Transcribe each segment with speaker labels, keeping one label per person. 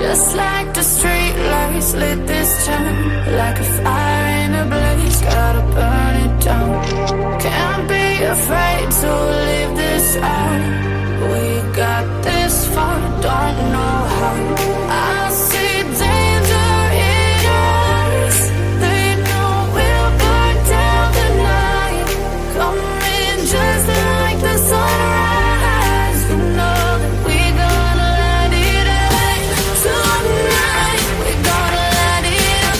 Speaker 1: Just like the street lights lit this town, like a fire in a blaze, gotta burn it down. Can't be afraid to leave this out. We got this far, don't know how. I see danger in your eyes. They know we'll burn down the night. Coming just like the sunrise. You know that we gonna light it up tonight. We gonna light it up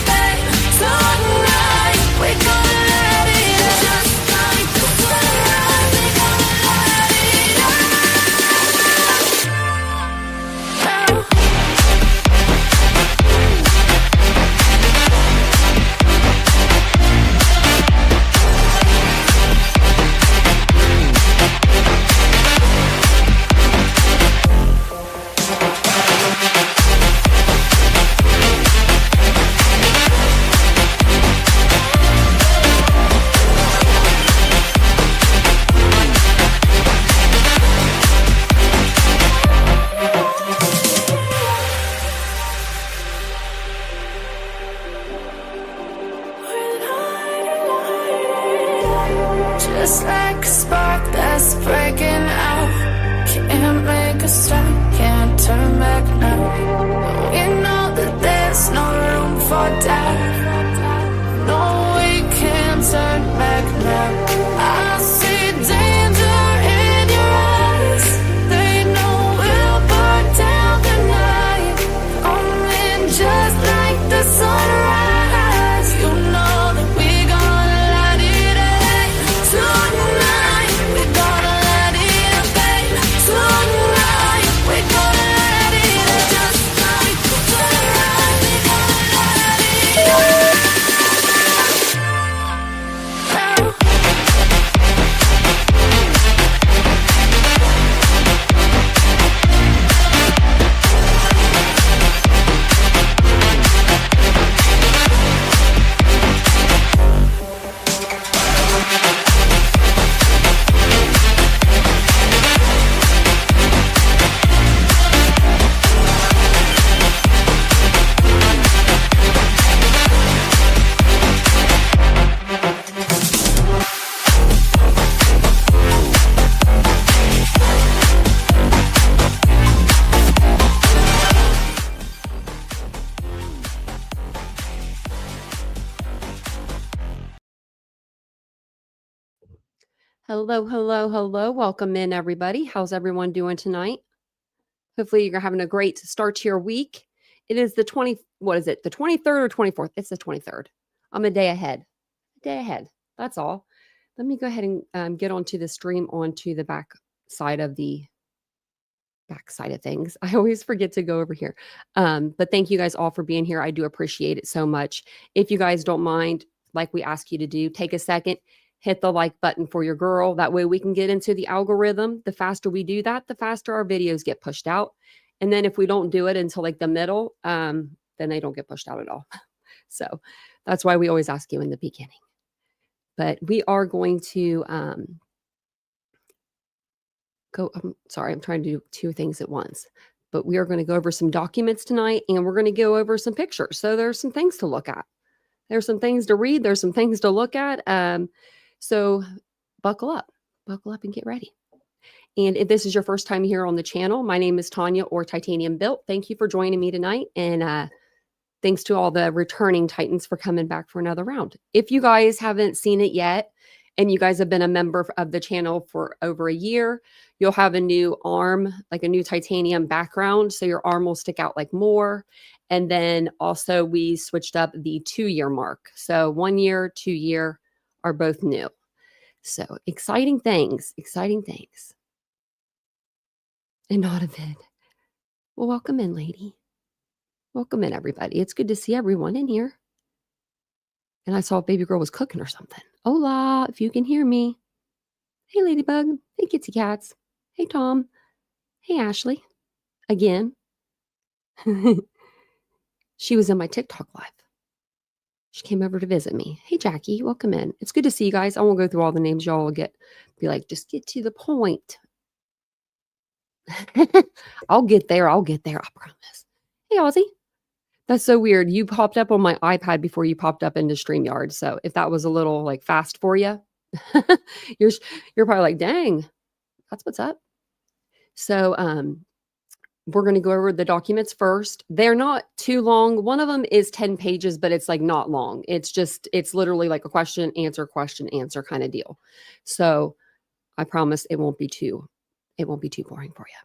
Speaker 1: tonight. We gonna light it up just like the sunrise. We gonna light it up. Just like a spark that's breaking out. Can't make a stop, can't turn back now. We know that there's no room for doubt. No, we can't turn back now. I see danger in your eyes. They know we'll burn down the night. Coming just like the sunrise. You know that we gonna light it up tonight. We gonna light it up tonight. We gonna light it up just like the sunrise. We gonna light it up.
Speaker 2: Hello, hello, hello. Welcome in, everybody. How's everyone doing tonight? Hopefully you're having a great start to your week. It is the 20, what is it? The 23rd or 24th? It's the 23rd. I'm a day ahead. That's all. Let me go ahead and get onto the stream onto the back side of things. I always forget to go over here. But thank you guys all for being here. I do appreciate it so much. If you guys don't mind, like we ask you to do, take a second, hit the like button for your girl. That way we can get into the algorithm. The faster we do that, the faster our videos get pushed out. And then if we don't do it until like the middle, then they don't get pushed out at all. So that's why we always ask you in the beginning. But we are going to I'm trying to do two things at once. But we are going to go over some documents tonight, and we're going to go over some pictures. So there's some things to look at. There's some things to read. There's some things to look at. So buckle up and get ready. And if this is your first time here on the channel, my name is Tanya, or Titanium Built. Thank you for joining me tonight. And thanks to all the returning Titans for coming back for another round. If you guys haven't seen it yet, and you guys have been a member of the channel for over a year, you'll have a new arm, like a new titanium background. So your arm will stick out like more. And then also we switched up the 2-year mark. So 1 year, 2 year are both new. So exciting things. And not a vid. Well, welcome in, lady. Welcome in, everybody. It's good to see everyone in here. And I saw a baby girl was cooking or something. Hola, if you can hear me. Hey, Ladybug. Hey, Kitsy Cats. Hey, Tom. Hey, Ashley. Again. She was in my TikTok live. She came over to visit me. Hey, Jackie, welcome in. It's good to see you guys. I won't go through all the names. Y'all will be like, just get to the point. I'll get there. I promise. Hey, Ozzy. That's so weird. You popped up on my iPad before you popped up into StreamYard. So if that was a little like fast for you, you're you're probably like, dang, that's what's up. So we're going to go over the documents first. They're not too long. One of them is 10 pages, but it's like not long. It's literally like a question, answer kind of deal. So I promise it won't be too boring for you.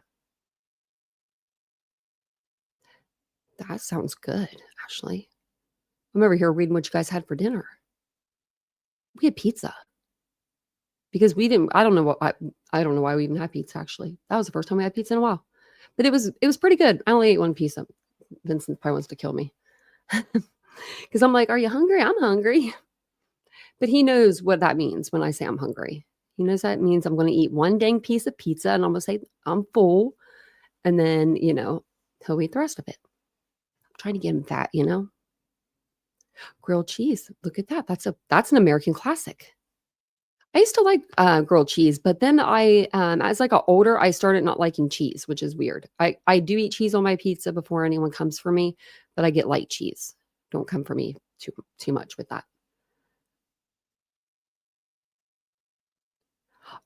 Speaker 2: That sounds good, actually. I'm over here reading what you guys had for dinner. We had pizza because we didn't. I don't know why we even had pizza. Actually, that was the first time we had pizza in a while, but it was pretty good. I only ate one piece. Of Vincent probably wants to kill me because I'm like, "Are you hungry?" I'm hungry, but he knows what that means when I say I'm hungry. He knows that means I'm going to eat one dang piece of pizza and I'm going to say I'm full, and then he'll eat the rest of it. I'm trying to get him fat. Grilled cheese. Look at that. That's an American classic. I used to like grilled cheese, but then as I got older, I started not liking cheese, which is weird. I do eat cheese on my pizza before anyone comes for me, but I get light cheese. Don't come for me too much with that.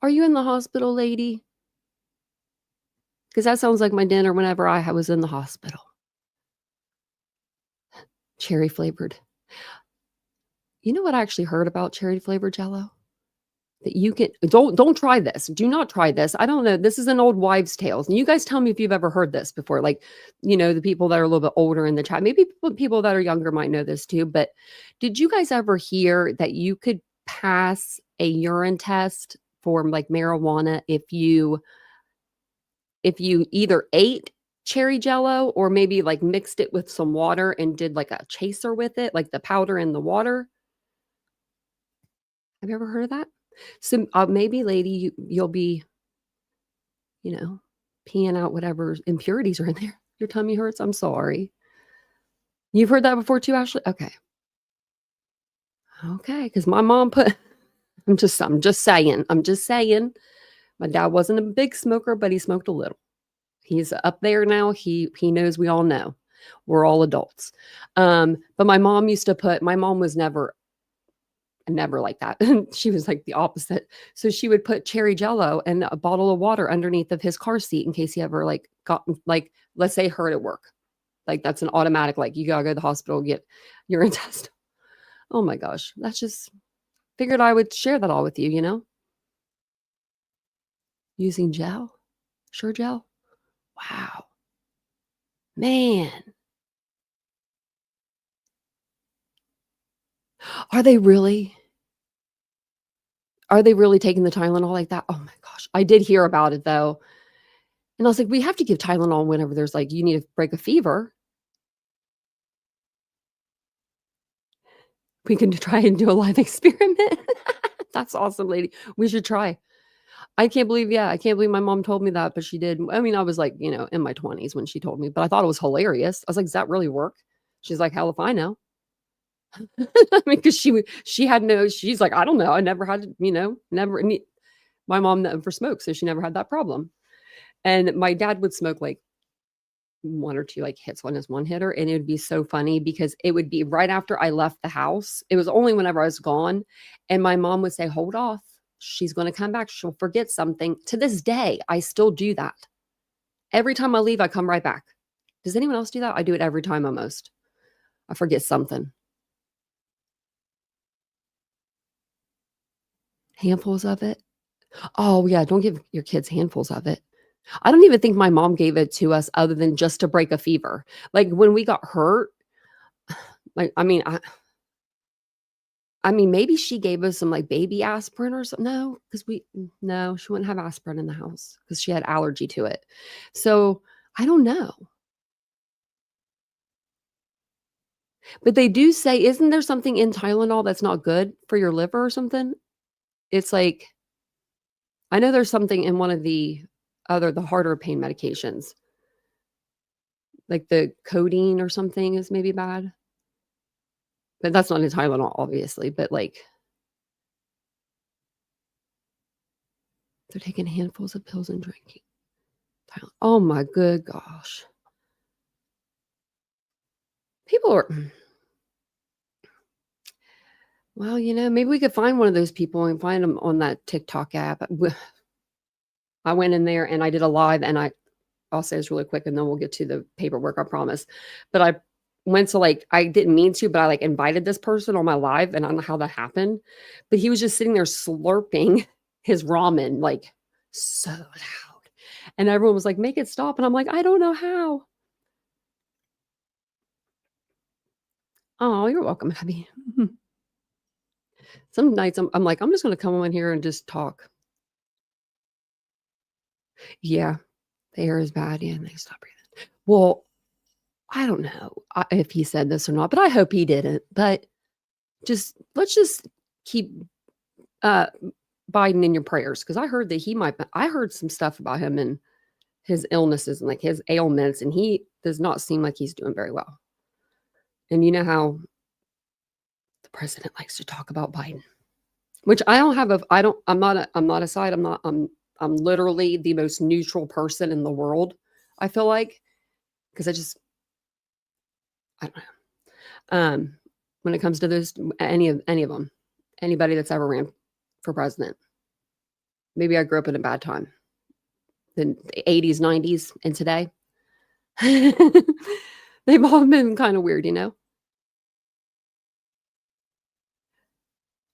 Speaker 2: Are you in the hospital, lady? Because that sounds like my dinner whenever I was in the hospital. Cherry flavored. You know what I actually heard about cherry flavored Jello? That you can don't try this. Do not try this. I don't know. This is an old wives' tales. And you guys tell me if you've ever heard this before. Like, the people that are a little bit older in the chat. Maybe people that are younger might know this too. But did you guys ever hear that you could pass a urine test for like marijuana if you either ate cherry jello or maybe like mixed it with some water and did like a chaser with it, like the powder in the water? Have you ever heard of that? So maybe, lady, you'll be, you know, peeing out whatever impurities are in there. Your tummy hurts. I'm sorry. You've heard that before too, Ashley? Okay. Okay. Because my mom put, I'm just saying. I'm just saying. My dad wasn't a big smoker, but he smoked a little. He's up there now. He knows we all know. We're all adults. But my mom was never like that. She was like the opposite. So she would put cherry jello and a bottle of water underneath of his car seat in case he ever like got like, let's say, hurt at work. Like that's an automatic, like you gotta go to the hospital, get urine test. Oh my gosh. That's just figured I would share that all with you. Using gel. Sure gel. Wow. Man. Are they really? Are they really taking the Tylenol like that? Oh my gosh. I did hear about it though. And I was like, we have to give Tylenol whenever there's like, you need to break a fever. We can try and do a live experiment. That's awesome, lady. We should try. I can't believe my mom told me that, but she did. I mean, I was like, in my 20s when she told me, but I thought it was hilarious. I was like, does that really work? She's like, hell if I know. I mean, because she's like, I don't know. I never had, my mom never smoked, so she never had that problem. And my dad would smoke like one or two like hits on his one hitter. And it would be so funny because it would be right after I left the house. It was only whenever I was gone. And my mom would say, hold off. She's going to come back. She'll forget something. To this day, I still do that. Every time I leave, I come right back. Does anyone else do that? I do it every time almost. I forget something. Handfuls of it. Oh, yeah. Don't give your kids handfuls of it. I don't even think my mom gave it to us other than just to break a fever. Like when we got hurt, like, I mean, maybe she gave us some like baby aspirin or something. No, she wouldn't have aspirin in the house because she had allergy to it. So I don't know. But they do say, isn't there something in Tylenol that's not good for your liver or something? It's like, I know there's something in one of the harder pain medications, like the codeine or something is maybe bad. But that's not in Tylenol, obviously. But like, they're taking handfuls of pills and drinking Tylenol. Oh my good gosh. People are, well, maybe we could find one of those people and find them on that TikTok app. I went in there and I did a live, and I'll say this really quick and then we'll get to the paperwork, I promise. But I went to I didn't mean to, but I invited this person on my live, and I don't know how that happened. But he was just sitting there slurping his ramen so loud. And everyone was like, make it stop. And I'm like, I don't know how. Oh, you're welcome, Abby. Some nights I'm like, I'm just going to come on here and just talk. Yeah, the air is bad. Yeah, and they stop breathing. Well, I don't know if he said this or not, but I hope he didn't. But let's just keep Biden in your prayers, because I heard that I heard some stuff about him and his illnesses and his ailments, and he does not seem like he's doing very well. And you know how the president likes to talk about Biden, which I'm not a side. I'm literally the most neutral person in the world, I feel like, because I don't know. When it comes to any of them, anybody that's ever ran for president, maybe I grew up in a bad time, the 80s, 90s, and today. They've all been kind of weird,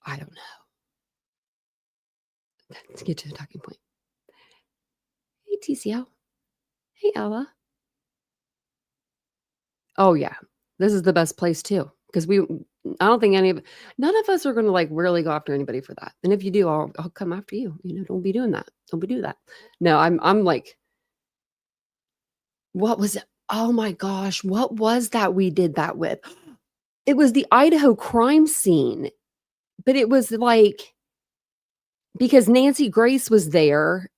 Speaker 2: I don't know. Let's get to the talking point. Hey, TCL. Hey, Ella. Oh, yeah. This is the best place, too. Because I don't think none of us are going to really go after anybody for that. And if you do, I'll come after you. Don't be doing that. Don't be doing that. No, I'm like, what was it? Oh my gosh. What was that we did that with? It was the Idaho crime scene. But it was because Nancy Grace was there,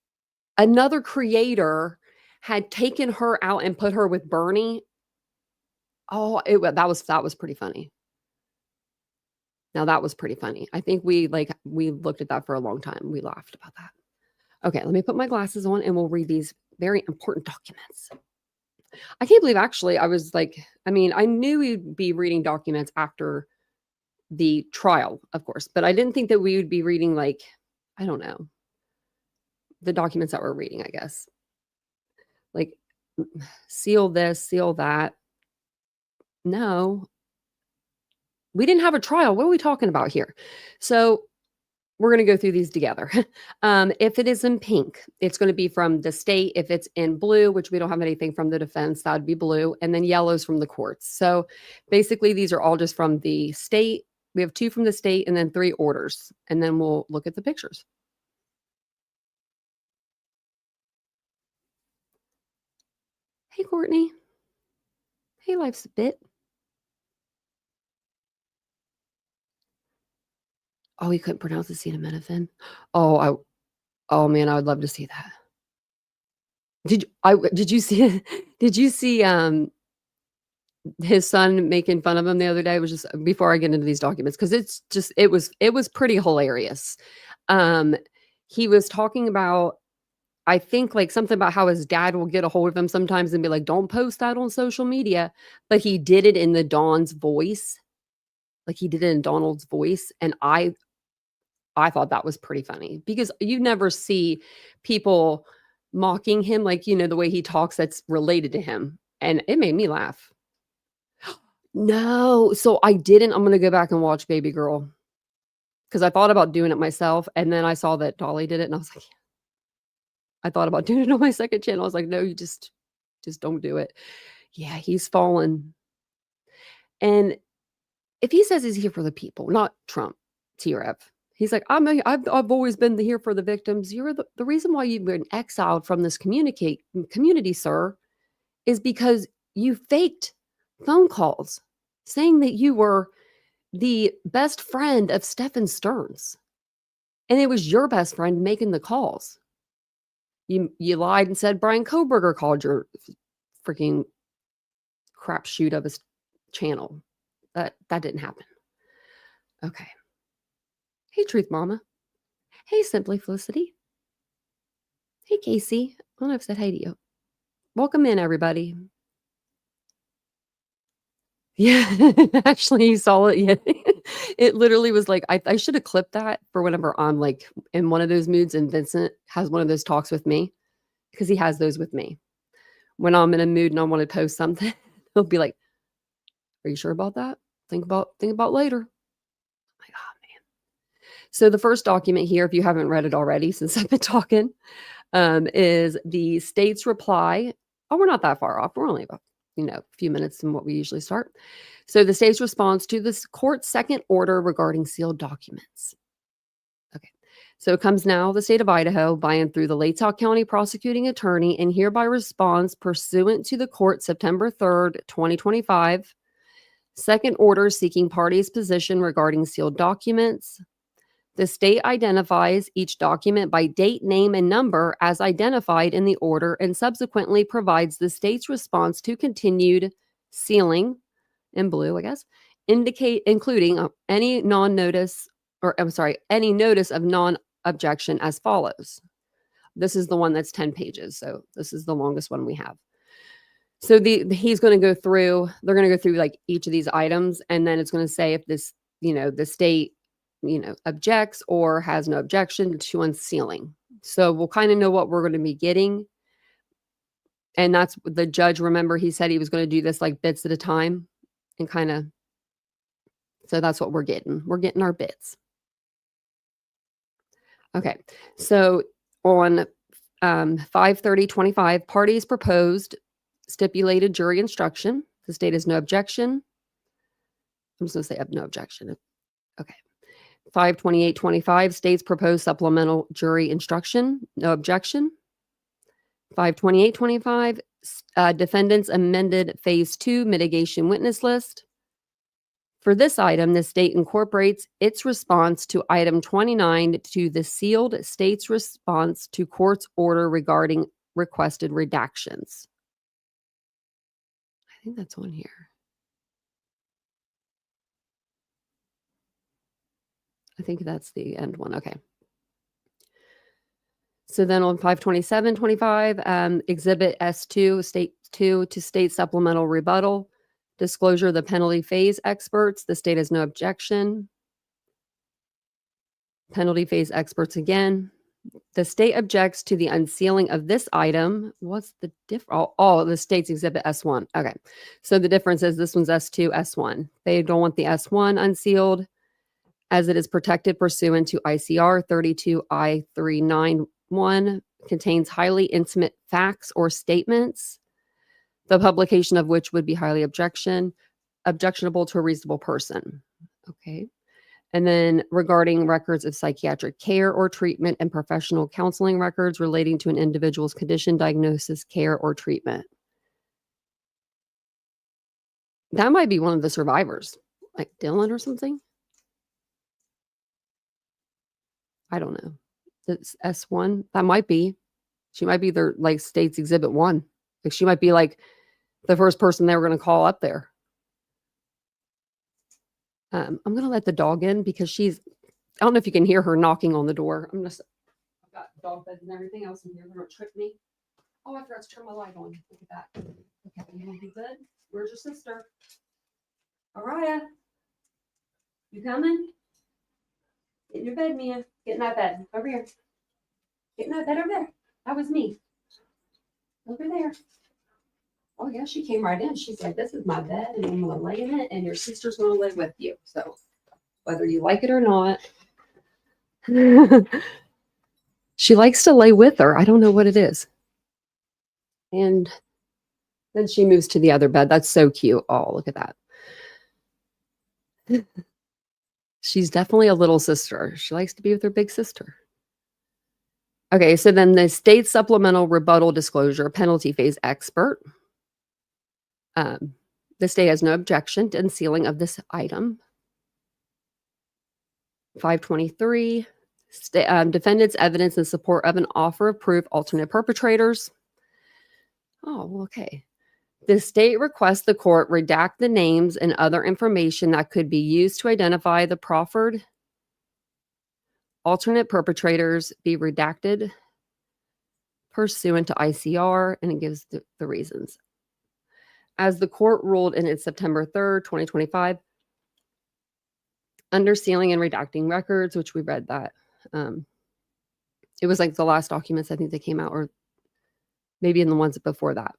Speaker 2: another creator had taken her out and put her with Bernie. Oh, that was pretty funny. Now that was pretty funny. I think we looked at that for a long time. We laughed about that. Okay, let me put my glasses on and we'll read these very important documents. I can't believe actually I was I knew we'd be reading documents after the trial, of course, but I didn't think that we would be reading I don't know, the documents that we're reading, I guess. Seal this, seal that. No, we didn't have a trial. What are we talking about here? So we're going to go through these together. If it is in pink, it's going to be from the state. If it's in blue, which we don't have anything from the defense, that would be blue. And then yellow's from the courts. So basically, these are all just from the state. We have 2 from the state and then 3 orders. And then we'll look at the pictures. Hey, Courtney. Hey, Life's a Bit. Oh, he couldn't pronounce acetaminophen. Oh, man, I would love to see that. Did you see his son making fun of him the other day? It was just before I get into these documents, because it was pretty hilarious. He was talking about, I think something about how his dad will get a hold of him sometimes and be like, don't post that on social media. But he did it in the Dawn's voice. He did it in Donald's voice. And I thought that was pretty funny, because you never see people mocking him the way he talks that's related to him. And it made me laugh. No, so I didn't. I'm going to go back and watch Baby Girl, because I thought about doing it myself. And then I saw that Dolly did it and I was like, I thought about doing it on my second channel. I was like, no, you just don't do it. Yeah, he's fallen. And if he says he's here for the people, not Trump, TRF, he's like, I've always been here for the victims. You're the reason why you've been exiled from this community, sir, is because you faked phone calls saying that you were the best friend of Stephen Stearns. And it was your best friend making the calls. You lied and said Brian Koberger called your freaking crapshoot of his channel. That didn't happen. Okay. Hey, Truth Mama. Hey, Simply Felicity. Hey, Casey. I don't know if I said hey to you. Welcome in, everybody. Yeah, actually, you saw it. Yeah, it literally was like I should have clipped that for whenever I'm like in one of those moods, and Vincent has one of those talks with me because he has those with me. When I'm in a mood and I want to post something, he'll be like, "Are you sure about that? Think about later." Like, oh man. So the first document here, if you haven't read it already, since I've been talking, is the state's reply. Oh, we're not that far off. We're only about, a few minutes from what we usually start. So the state's response to this court's second order regarding sealed documents. Okay. So it comes now, the state of Idaho, by and through the Latah County prosecuting attorney, and hereby responds pursuant to the court September 3rd, 2025, second order seeking parties' position regarding sealed documents. The state identifies each document by date, name, and number as identified in the order, and subsequently provides the state's response to continued sealing, in blue, I guess, including any non-notice, or I'm sorry, any notice of non-objection as follows. This is the one that's 10 pages, so this is the longest one we have. So he's going to go through, they're going to go through like each of these items, and then it's going to say if this, the state objects or has no objection to unsealing. So we'll kind of know what we're going to be getting. And that's the judge. Remember, he said he was going to do this like bits at a time and kind of. So that's what we're getting. We're getting our bits. Okay. So on 5/30/25, parties proposed stipulated jury instruction. The state has no objection. I'm just going to say no objection. Okay. 5/28/25, state's proposed supplemental jury instruction, no objection. 5/28/25, defendants amended phase 2 mitigation witness list. For this item, the state incorporates its response to item 29 to the sealed state's response to court's order regarding requested redactions. I think that's on here. I think that's the end one. Okay. So then on 5/27/25, exhibit S2, state 2 to state supplemental rebuttal, disclosure of the penalty phase experts. The state has no objection. Penalty phase experts again. The state objects to the unsealing of this item. What's the difference? Oh, the state's exhibit S1. Okay. So the difference is this one's S2, S1. They don't want the S1 unsealed as it is protected pursuant to ICR 32I391, contains highly intimate facts or statements, the publication of which would be highly objectionable to a reasonable person. Okay. And then regarding records of psychiatric care or treatment and professional counseling records relating to an individual's condition, diagnosis, care, or treatment. That might be one of the survivors, like Dylan or something. I don't know. It's S1. That might be. She might be their like state's exhibit 1. Like she might be like the first person they were going to call up there. I'm going to let the dog in because I don't know if you can hear her knocking on the door. I've got dog beds and everything else in here. They're going to trip me. Oh, I forgot to turn my light on. Look at that. Okay, you want to be good? Where's your sister? Araya, you coming? Get in your bed, Mia. Get in that bed. Over here. Get in that bed over there. That was me. Over there. Oh, yeah, she came right in. She's like, this is my bed, and I'm going to lay in it, and your sister's going to live with you. So, whether you like it or not, she likes to lay with her. I don't know what it is. And then she moves to the other bed. That's so cute. Oh, look at that. She's definitely a little sister. She likes to be with her big sister. Okay, so then the state supplemental rebuttal disclosure penalty phase expert. The state has no objection to unsealing of this item. 5/23, defendant's evidence in support of an offer of proof, alternate perpetrators. Oh, okay. The state requests the court redact the names and other information that could be used to identify the proffered alternate perpetrators be redacted pursuant to ICR, and it gives the reasons. As the court ruled in its September 3rd, 2025, under sealing and redacting records, which we read that. It was like the last documents I think that came out, or maybe in the ones before that.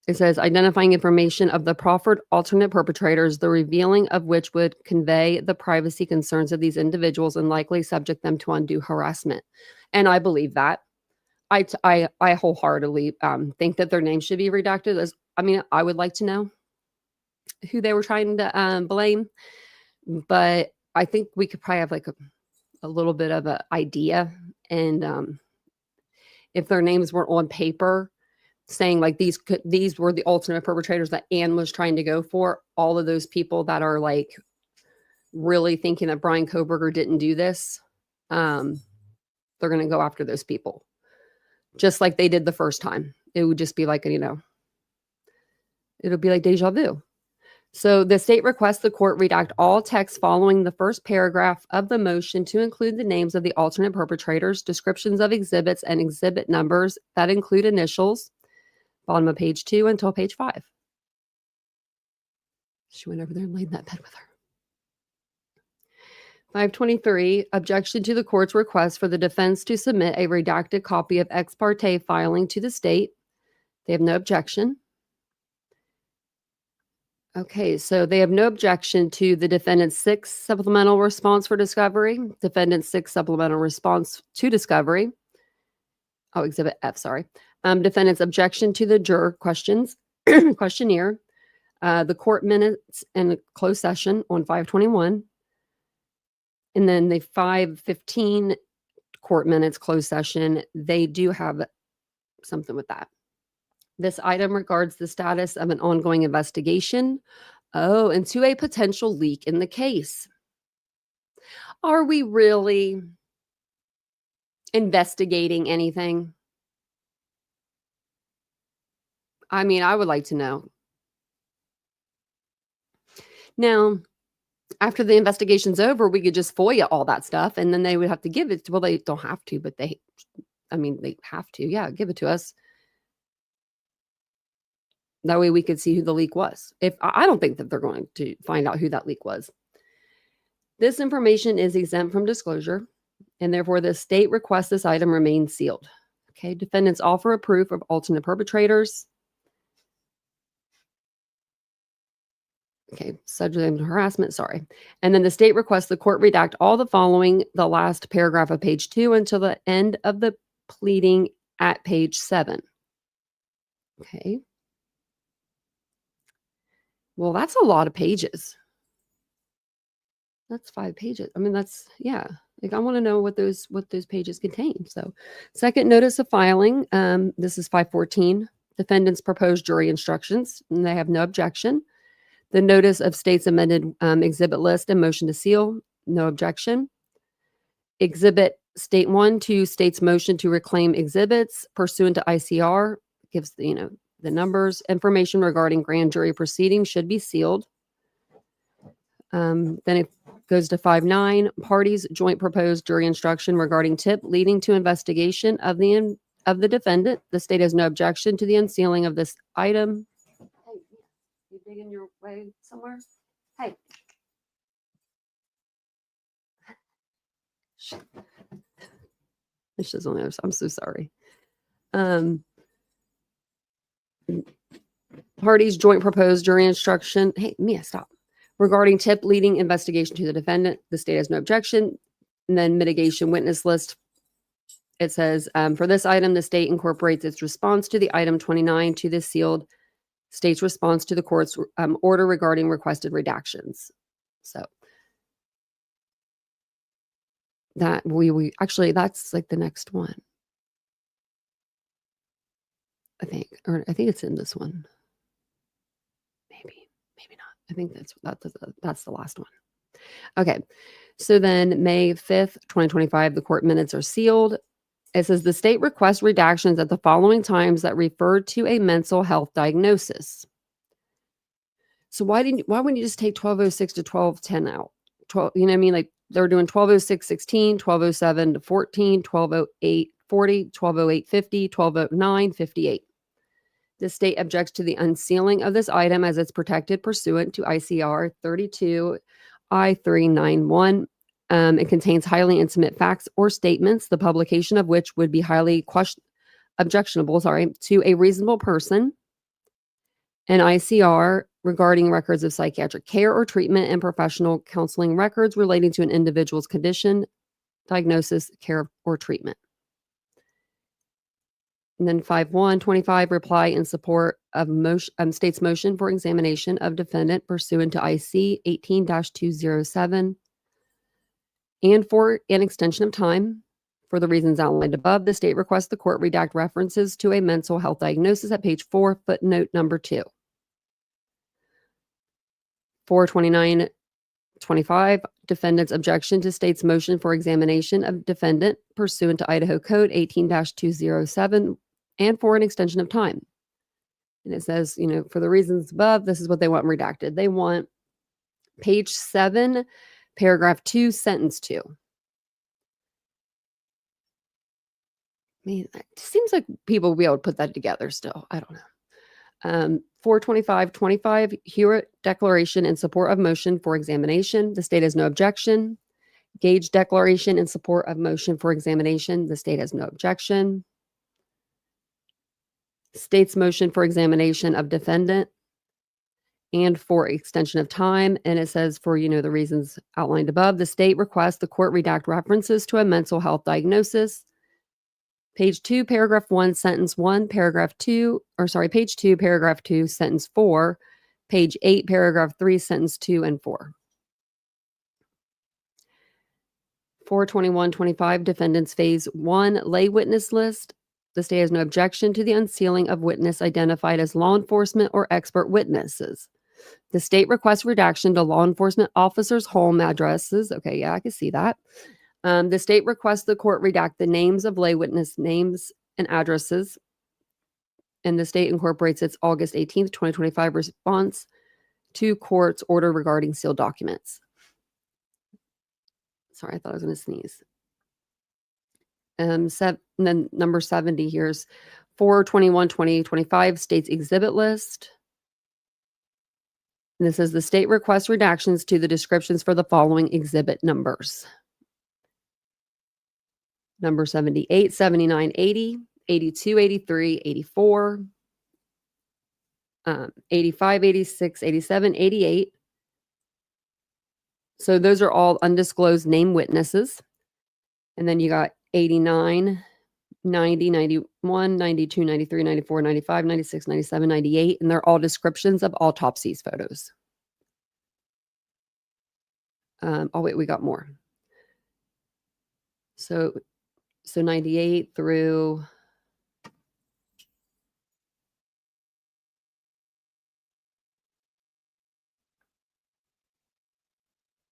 Speaker 2: It says identifying information of the proffered alternate perpetrators, the revealing of which would convey the privacy concerns of these individuals and likely subject them to undue harassment. And I believe that. I wholeheartedly think that their names should be redacted. I would like to know who they were trying to blame, but I think we could probably have like a little bit of an idea. And if their names were on paper saying like these were the ultimate perpetrators that Anne was trying to go for, all of those people that are like really thinking that Brian Kohberger didn't do this, they're going to go after those people. Just like they did the first time. It would just be like, it'll be like deja vu. So the state requests the court redact all text following the first paragraph of the motion to include the names of the alternate perpetrators, descriptions of exhibits, and exhibit numbers that include initials, bottom of page 2 until page 5. She went over there and laid in that bed with her. 523, objection to the court's request for the defense to submit a redacted copy of ex parte filing to the state. They have no objection. Okay, so they have no objection to the defendant's 6th supplemental response for discovery, defendant's 6th supplemental response to discovery. Oh, exhibit F, sorry. Defendant's objection to the juror questions, questionnaire, the court minutes and closed session on 521. And then the 515 court minutes closed session, they do have something with that. This item regards the status of an ongoing investigation, into a potential leak in the case. Are we really investigating anything? I mean, I would like to know. Now, after the investigation's over, we could just FOIA all that stuff, and then they would have to give it. Well, they don't have to, but they have to. Yeah, give it to us. That way we could see who the leak was. I don't think that they're going to find out who that leak was. This information is exempt from disclosure, and therefore the state requests this item remain sealed. Okay, defendants offer a proof of alternate perpetrators. Okay, subject to harassment, sorry. And then the state requests the court redact all the following, the last paragraph of page 2 until the end of the pleading at page 7. Okay. Well, that's a lot of pages. That's 5 pages. I mean, that's, yeah. Like I want to know what those pages contain. So second notice of filing, this is 514. Defendants proposed jury instructions, and they have no objection. The notice of state's amended exhibit list and motion to seal, no objection. Exhibit state 1 to state's motion to reclaim exhibits pursuant to ICR, gives the numbers. Information regarding grand jury proceedings should be sealed. Then it goes to 5.9. Parties joint proposed jury instruction regarding tip leading to investigation of the defendant. The state has no objection to the unsealing of this item. Hey, you digging your way somewhere? Hey. It's just on the other side. I'm so sorry. Parties joint proposed jury instruction. Hey, Mia, stop. Regarding tip leading investigation to the defendant. The state has no objection. And then mitigation witness list. It says, for this item, the state incorporates its response to the item 29 to the sealed state's response to the court's order regarding requested redactions. So that we actually, that's like the next one. I think it's in this one. Maybe not. I think that's the last one. Okay. So then May 5th, 2025, the court minutes are sealed. It says the state requests redactions at the following times that refer to a mental health diagnosis. So why wouldn't you just take 1206 to 1210 out? 12, you know what I mean? Like they were doing 1206 16, 1207 to 14, 1208 40, 1208 50, 1209 58. The state objects to the unsealing of this item as it's protected pursuant to ICR 32 I391. It contains highly intimate facts or statements, the publication of which would be highly objectionable to a reasonable person. An ICR regarding records of psychiatric care or treatment and professional counseling records relating to an individual's condition, diagnosis, care, or treatment. And then 5125, reply in support of state's motion for examination of defendant pursuant to IC 18-207 and for an extension of time. For the reasons outlined above, the state requests the court redact references to a mental health diagnosis at page 4, footnote number 2. 42925, defendant's objection to state's motion for examination of defendant pursuant to Idaho Code 18-207 and for an extension of time. And it says, for the reasons above, this is what they want redacted. They want page 7, paragraph 2, sentence 2. I mean, it seems like people will be able to put that together still. I don't know. 42525, Hewitt declaration in support of motion for examination. The state has no objection. Gage declaration in support of motion for examination. The state has no objection. State's motion for examination of defendant and for extension of time. And it says for, the reasons outlined above, the state requests the court redact references to a mental health diagnosis. Page 2, paragraph 1, sentence 1, page 2, paragraph 2, sentence 4, page 8, paragraph 3, sentence 2 and 4. 42125, defendant's phase 1 lay witness list. The state has no objection to the unsealing of witness identified as law enforcement or expert witnesses. The state requests redaction to law enforcement officers' home addresses. Okay, yeah, I can see that. The state requests the court redact the names of lay witness names and addresses. And the state incorporates its August 18th, 2025 response to court's order regarding sealed documents. Sorry, I thought I was going to sneeze. And then number 70 here's 421-2025 state's exhibit list. And this says the state requests redactions to the descriptions for the following exhibit numbers. Number 78, 79, 80, 82, 83, 84, 85, 86, 87, 88. So those are all undisclosed name witnesses. And then you got 89, 90, 91, 92, 93, 94, 95, 96, 97, 98. And they're all descriptions of autopsies photos. Oh, wait, we got more. So 98 through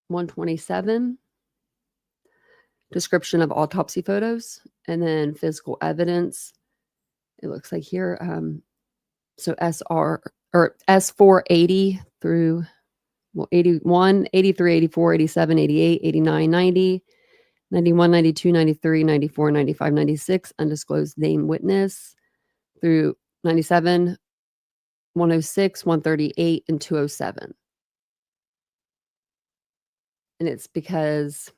Speaker 2: 127, description of autopsy photos, and then physical evidence. It looks like here, so S480 through 81, 83, 84, 87, 88, 89, 90, 91, 92, 93, 94, 95, 96, undisclosed name witness through 97, 106, 138, and 207. And it's because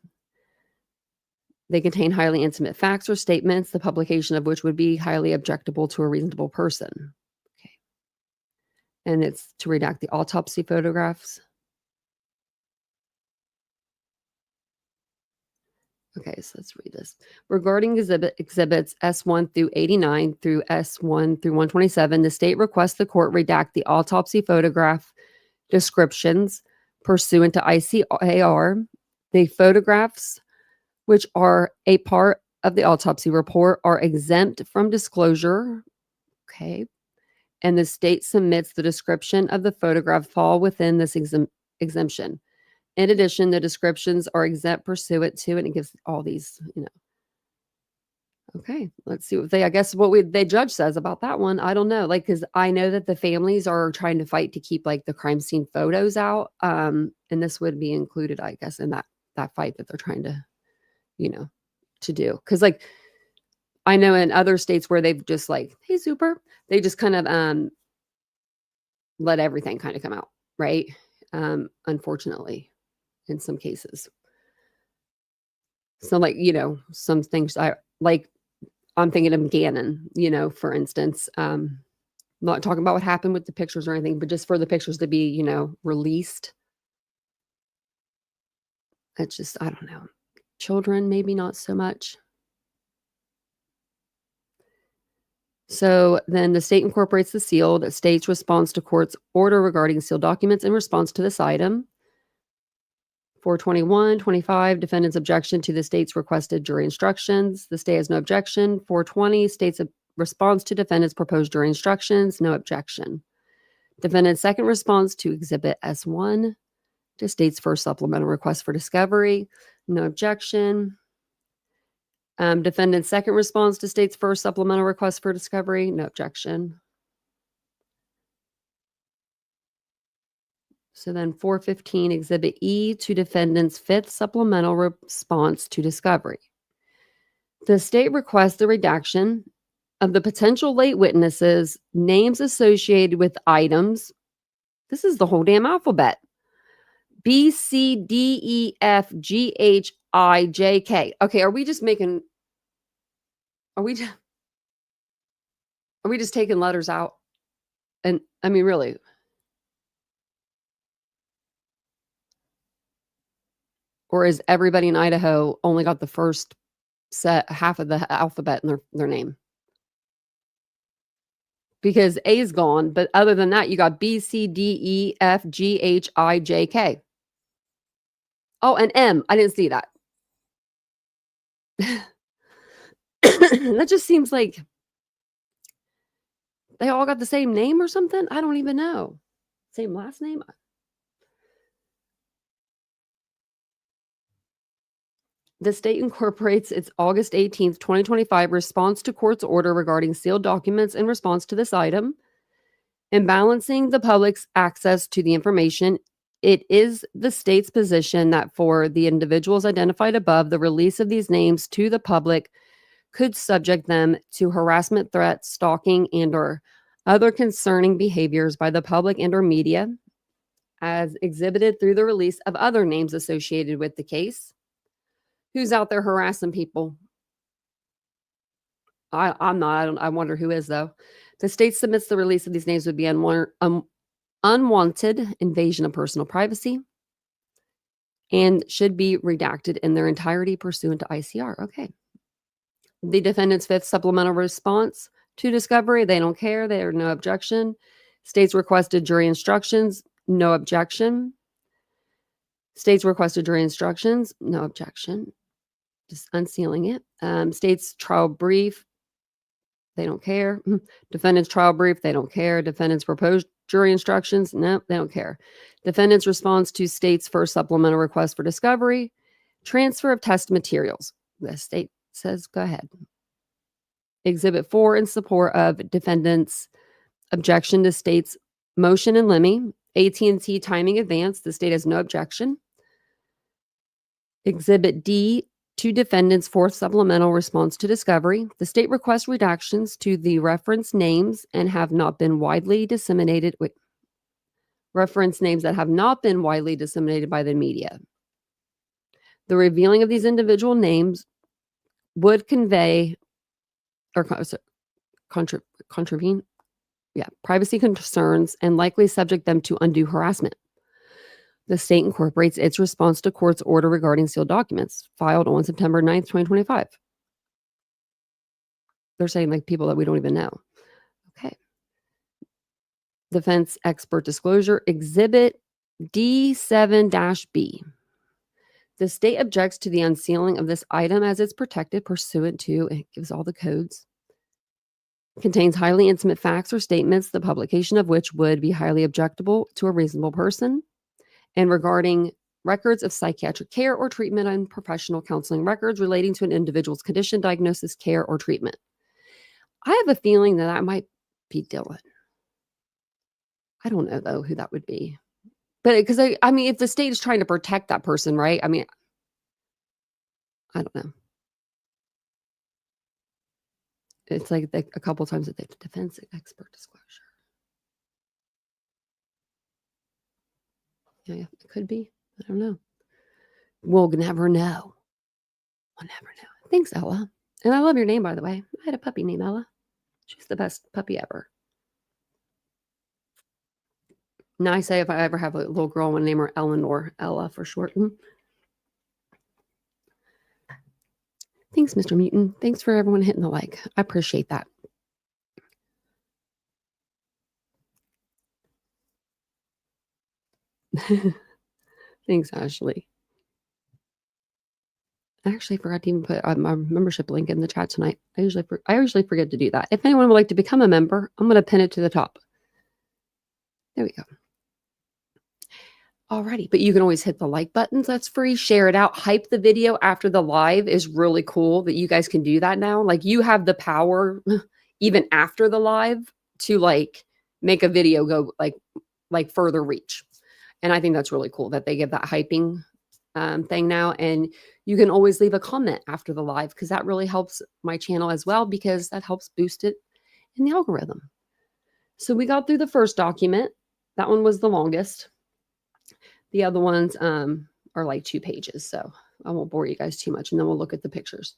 Speaker 2: they contain highly intimate facts or statements, the publication of which would be highly objectionable to a reasonable person. Okay. And it's to redact the autopsy photographs. Okay, so let's read this. Regarding exhibits S1 through 89 through S1 through 127, the state requests the court redact the autopsy photograph descriptions pursuant to ICAR. The photographs, which are a part of the autopsy report, are exempt from disclosure. Okay. And the state submits the description of the photograph fall within this exemption. In addition, the descriptions are exempt pursuant to, and it gives all these, Okay, let's see what the judge says about that one. I don't know, because I know that the families are trying to fight to keep the crime scene photos out. And this would be included, I guess, in that fight that they're trying to, to do. Because I know in other states where they've just like, hey, super, they just kind of let everything kind of come out, right? Unfortunately, in some cases. So like, some things I'm thinking of Gannon, for instance. Not talking about what happened with the pictures or anything, but just for the pictures to be, released. It's just, I don't know. Children, maybe not so much. So then the state incorporates the sealed state's response to court's order regarding sealed documents in response to this item. 421, 25, defendant's objection to the state's requested jury instructions. The state has no objection. 420, state's response to defendant's proposed jury instructions. No objection. Defendant's second response to Exhibit S1 to state's first supplemental request for discovery. No objection. Defendant's second response to state's first supplemental request for discovery. No objection. So then 415, Exhibit E to defendant's fifth supplemental response to discovery. The state requests the redaction of the potential late witnesses' names associated with items. This is the whole damn alphabet. B, C, D, E, F, G, H, I, J, K. Okay, are we just taking letters out? And I mean, really. Or is everybody in Idaho only got the first half of the alphabet in their name? Because A is gone, but other than that, you got B, C, D, E, F, G, H, I, J, K. Oh, and M. I didn't see that. That just seems like they all got the same name or something. I don't even know. Same last name. The state incorporates its August 18th, 2025 response to court's order regarding sealed documents in response to this item. In balancing the public's access to the information, it is the state's position that for the individuals identified above, the release of these names to the public could subject them to harassment, threats, stalking, and or other concerning behaviors by the public and or media, as exhibited through the release of other names associated with the case. Who's out there harassing people? I'm not. I wonder who is, though. The state submits the release of these names would be unwanted invasion of personal privacy and should be redacted in their entirety pursuant to ICR. Okay. The defendant's fifth supplemental response to discovery, they don't care. There no objection. State's requested jury instructions, no objection. State's requested jury instructions, no objection. Just unsealing it. State's trial brief, they don't care. Defendant's trial brief, they don't care. Defendant's proposed jury instructions, no, they don't care. Defendant's response to state's first supplemental request for discovery, transfer of test materials. The state says, go ahead. Exhibit 4 in support of defendant's objection to state's motion in limine, AT&T timing advance. The state has no objection. Exhibit D to defendant's fourth supplemental response to discovery. The state requests redactions to the reference names and have not been widely disseminated. Reference names that have not been widely disseminated by the media. The revealing of these individual names would convey or contravene privacy concerns and likely subject them to undue harassment. The state incorporates its response to court's order regarding sealed documents filed on September 9th, 2025. They're saying like people that we don't even know. Okay. Defense expert disclosure, Exhibit D7-B. The state objects to the unsealing of this item as it's protected pursuant to, it gives all the codes, contains highly intimate facts or statements, the publication of which would be highly objectable to a reasonable person, and regarding records of psychiatric care or treatment and professional counseling records relating to an individual's condition, diagnosis, care, or treatment. I have a feeling that might be Dylan. I don't know, though, who that would be. But because, I mean, if the state is trying to protect that person, right? I mean, I don't know. It's like a couple times that the defense expert disclosure. Yeah, it could be. I don't know. We'll never know. We'll never know. Thanks, Ella. And I love your name, by the way. I had a puppy named Ella. She's the best puppy ever. Now I say if I ever have a little girl, I want to name her Eleanor, Ella for short. Thanks, Mr. Mutant. Thanks for everyone hitting the like. I appreciate that. Thanks, Ashley. I actually forgot to even put my membership link in the chat tonight. I usually forget to do that. If anyone would like to become a member, I'm going to pin it to the top. There we go. Alrighty, but you can always hit the like buttons. That's free. Share it out. Hype the video after the live is really cool that you guys can do that now. Like you have the power even after the live to like make a video go like further reach. And I think that's really cool that they give that hyping thing now. And you can always leave a comment after the live because that really helps my channel as well because that helps boost it in the algorithm. So we got through the first document. That one was the longest. The other ones are like 2 pages. So I won't bore you guys too much. And then we'll look at the pictures.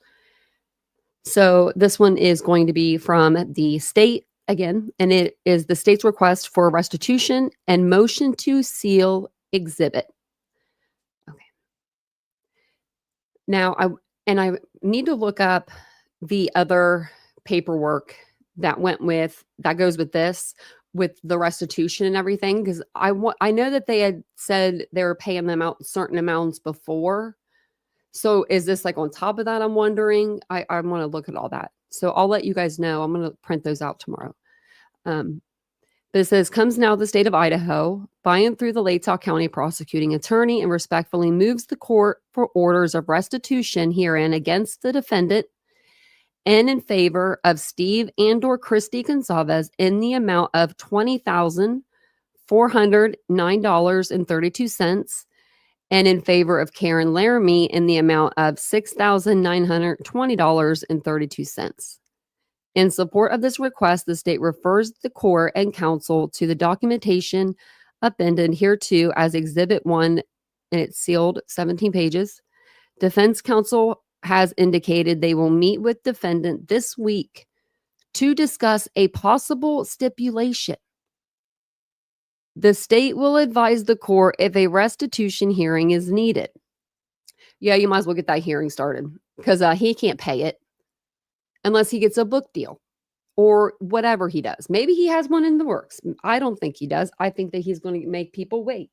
Speaker 2: So this one is going to be from the state again. And it is the state's request for restitution and motion to seal exhibit. Okay. Now I need to look up the other paperwork that goes with this, with the restitution and everything, because I know that they had said they were paying them out certain amounts before. So is this like on top of that? I'm wondering. I want to look at all that. So I'll let you guys know. I'm going to print those out tomorrow. But it says, comes now the state of Idaho, by and through the Latah County prosecuting attorney, and respectfully moves the court for orders of restitution herein against the defendant and in favor of Steve and/or Christy Gonzalez in the amount of $20,409.32, and in favor of Karen Laramie in the amount of $6,920.32. In support of this request, the state refers the court and counsel to the documentation appended hereto as Exhibit 1, and it's sealed 17 pages. Defense counsel has indicated they will meet with defendant this week to discuss a possible stipulation. The state will advise the court if a restitution hearing is needed. Yeah, you might as well get that hearing started because he can't pay it unless he gets a book deal or whatever he does. Maybe he has one in the works. I don't think he does. I think that he's going to make people wait.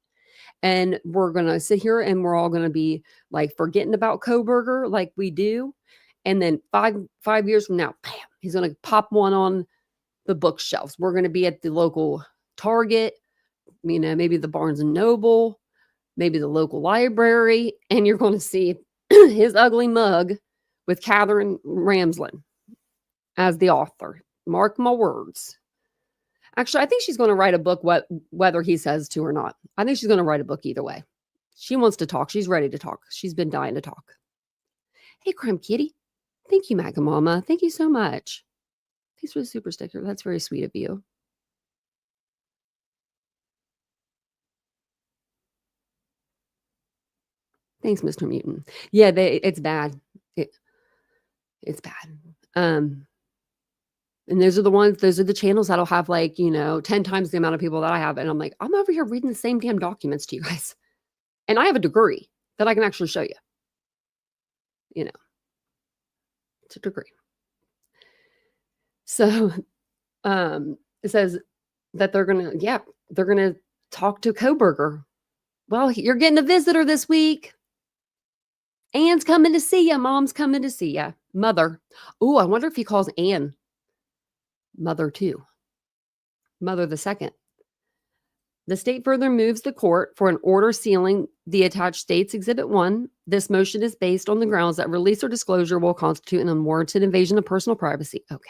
Speaker 2: And we're going to sit here and we're all going to be like forgetting about Koberger like we do. And then five years from now, bam, he's going to pop one on the bookshelves. We're going to be at the local Target, maybe the Barnes and Noble, maybe the local library. And you're going to see his ugly mug with Catherine Ramsland as the author. Mark my words. Actually, I think she's going to write a book, whether he says to or not. I think she's going to write a book either way. She wants to talk. She's ready to talk. She's been dying to talk. Hey, Crime Kitty. Thank you, Maga Mama. Thank you so much. Thanks for the super sticker. That's very sweet of you. Thanks, Mr. Mutant. Yeah, it's bad. It's bad. And those are the channels that'll have 10 times the amount of people that I have. And I'm like, I'm over here reading the same damn documents to you guys. And I have a degree that I can actually show you. It's a degree. So it says that they're going to talk to Koberger. Well, you're getting a visitor this week. Anne's coming to see you. Mom's coming to see you. Mother. Oh, I wonder if he calls Anne Mother too. Mother the second. The state further moves the court for an order sealing the attached state's Exhibit 1. This motion is based on the grounds that release or disclosure will constitute an unwarranted invasion of personal privacy. Okay.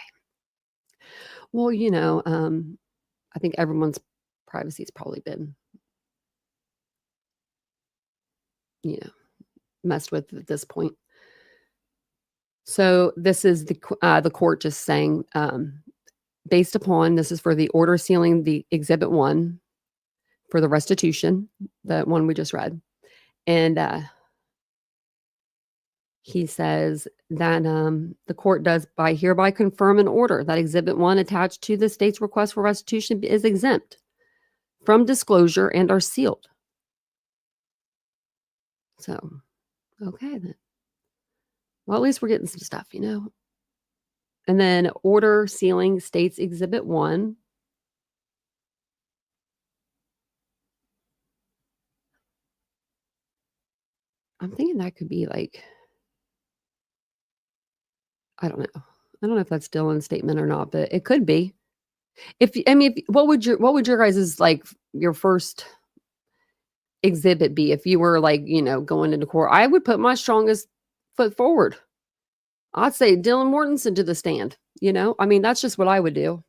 Speaker 2: Well, I think everyone's privacy has probably been, messed with at this point. So this is the court just saying, based upon this is for the order sealing the Exhibit 1 for the restitution, the one we just read. And he says that the court does by hereby confirm an order that Exhibit 1 attached to the state's request for restitution is exempt from disclosure and are sealed. So, okay then. Well, at least we're getting some stuff, you know. And then order sealing states Exhibit 1. I'm thinking that could be like, I don't know. I don't know if that's still in statement or not, but it could be. What would your guys's like your first exhibit be if you were like, you know, going into court? I would put my strongest foot forward. I'd say Dylan Mortensen to the stand, you know? I mean, that's just what I would do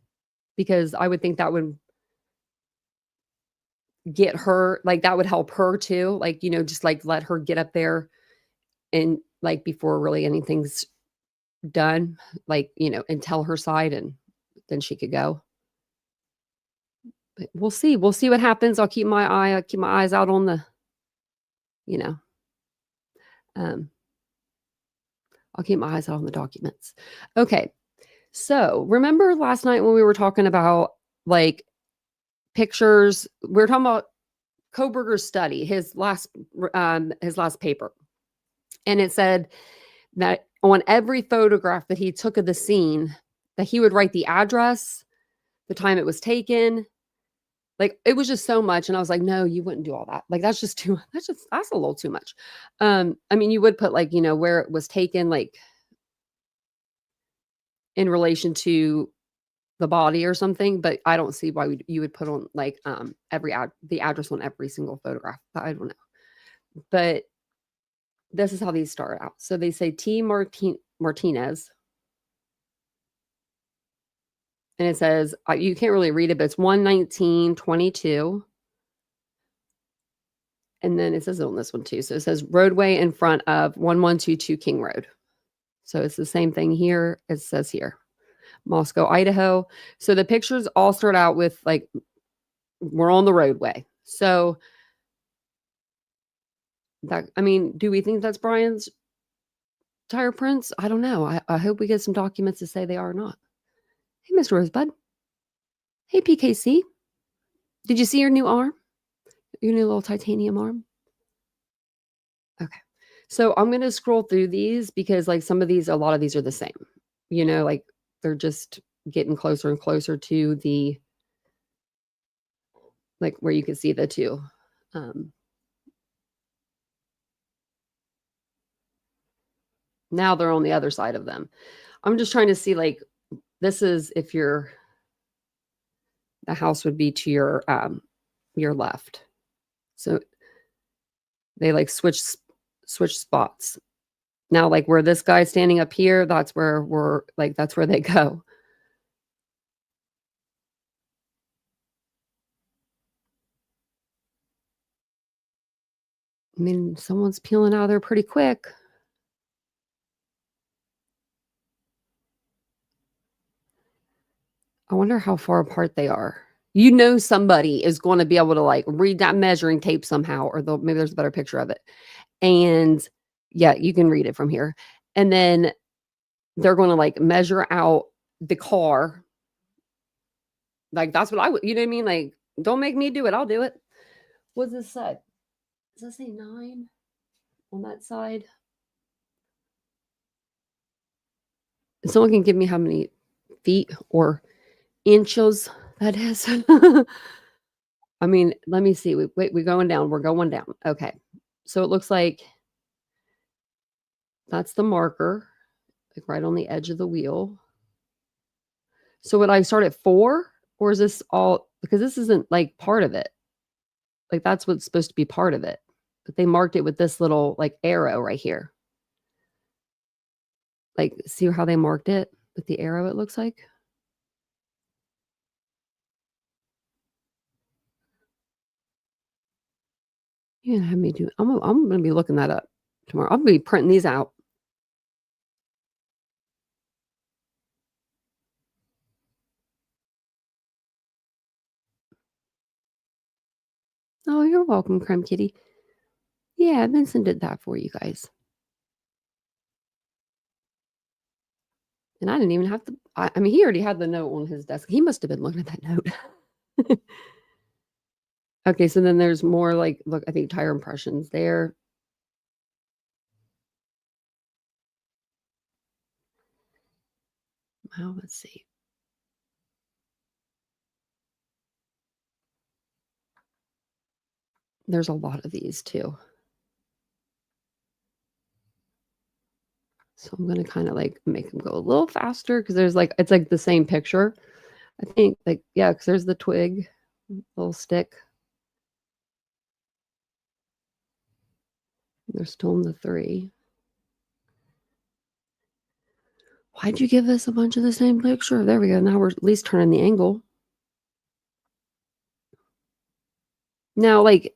Speaker 2: because I would think that would get her, like that would help her too. Like, you know, just like let her get up there and like before really anything's done, like, you know, and tell her side and then she could go. But we'll see. We'll see what happens. I'll keep my eyes out on the, you know, um, I'll keep my eyes out on the documents. Okay. So remember last night when we were talking about like pictures, we were talking about Koberger's study, his last paper. And it said that on every photograph that he took of the scene, that he would write the address, the time it was taken. Like it was just so much. And I was like, no, you wouldn't do all that. Like that's a little too much. I mean, you would put like, you know, where it was taken, like in relation to the body or something, but I don't see why you would put on like the address on every single photograph. I don't know. But this is how these start out. So they say T. Martinez. And it says, you can't really read it, but it's 11922. And then it says it on this one too. So it says roadway in front of 1122 King Road. So it's the same thing here. It says here, Moscow, Idaho. So the pictures all start out with like, we're on the roadway. So that, I mean, do we think that's Brian's tire prints? I don't know. I hope we get some documents to say they are or not. Hey, Mr. Rosebud. Hey, PKC. Did you see your new arm? Your new little titanium arm? Okay. So I'm going to scroll through these because like a lot of these are the same. You know, like they're just getting closer and closer to the, like where you can see the two. Now they're on the other side of them. I'm just trying to see like, this is if the house would be to your left. So they like switch spots. Now, like where this guy's standing up here, that's where that's where they go. I mean, someone's peeling out of there pretty quick. I wonder how far apart they are. You know, somebody is going to be able to like read that measuring tape somehow, or maybe there's a better picture of it. And yeah, you can read it from here. And then they're going to like measure out the car. Like that's what I would, you know what I mean? Like, don't make me do it. I'll do it. What does this say? Does that say 9 on that side? Someone can give me how many feet or inches that is. I mean, let me see. We're going down. We're going down. Okay. So it looks like that's the marker, like right on the edge of the wheel. So would I start at 4 or is this all, because this isn't like part of it. Like that's what's supposed to be part of it. But they marked it with this little like arrow right here. Like, see how they marked it with the arrow, it looks like. You can have me do, I'm going to be looking that up tomorrow. I'm going to be printing these out. Oh, you're welcome, Creme Kitty. Yeah, Vincent did that for you guys. And I didn't even have to I mean, he already had the note on his desk. He must have been looking at that note. Okay, so then there's more like, look, I think tire impressions there. Wow, let's see. There's a lot of these too. So I'm gonna kind of like make them go a little faster because there's like it's like the same picture. I think like yeah, because there's the twig, little stick. They're still in the 3. Why'd you give us a bunch of the same picture? There we go. Now we're at least turning the angle. Now, like,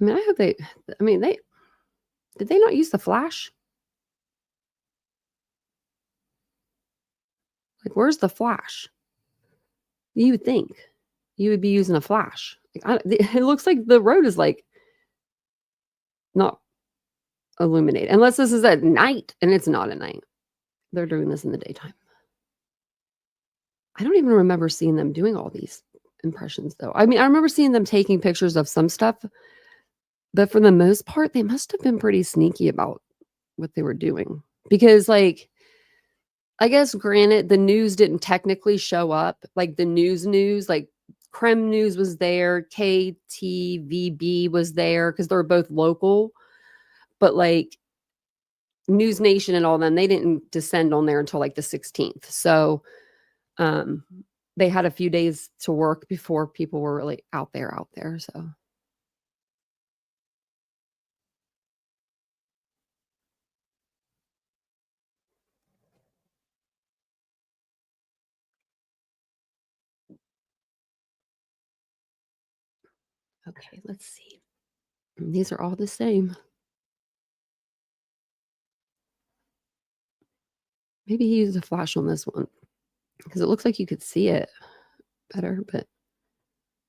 Speaker 2: I mean, I hope they. I mean, they did they not use the flash? Like, where's the flash? You would think you would be using a flash. Like, it looks like the road is like not illuminated, unless this is at night, and it's not at night. They're doing this in the daytime. I don't even remember seeing them doing all these impressions, though. I mean, I remember seeing them taking pictures of some stuff, but for the most part, they must have been pretty sneaky about what they were doing because, like, I guess granted, the news didn't technically show up. Like the news, like Creme News was there, KTVB was there because they're both local. But like News Nation and all them, they didn't descend on there until like the 16th. So um they had a few days to work before people were really out there. So okay, let's see. These are all the same. Maybe he used a flash on this one because it looks like you could see it better, but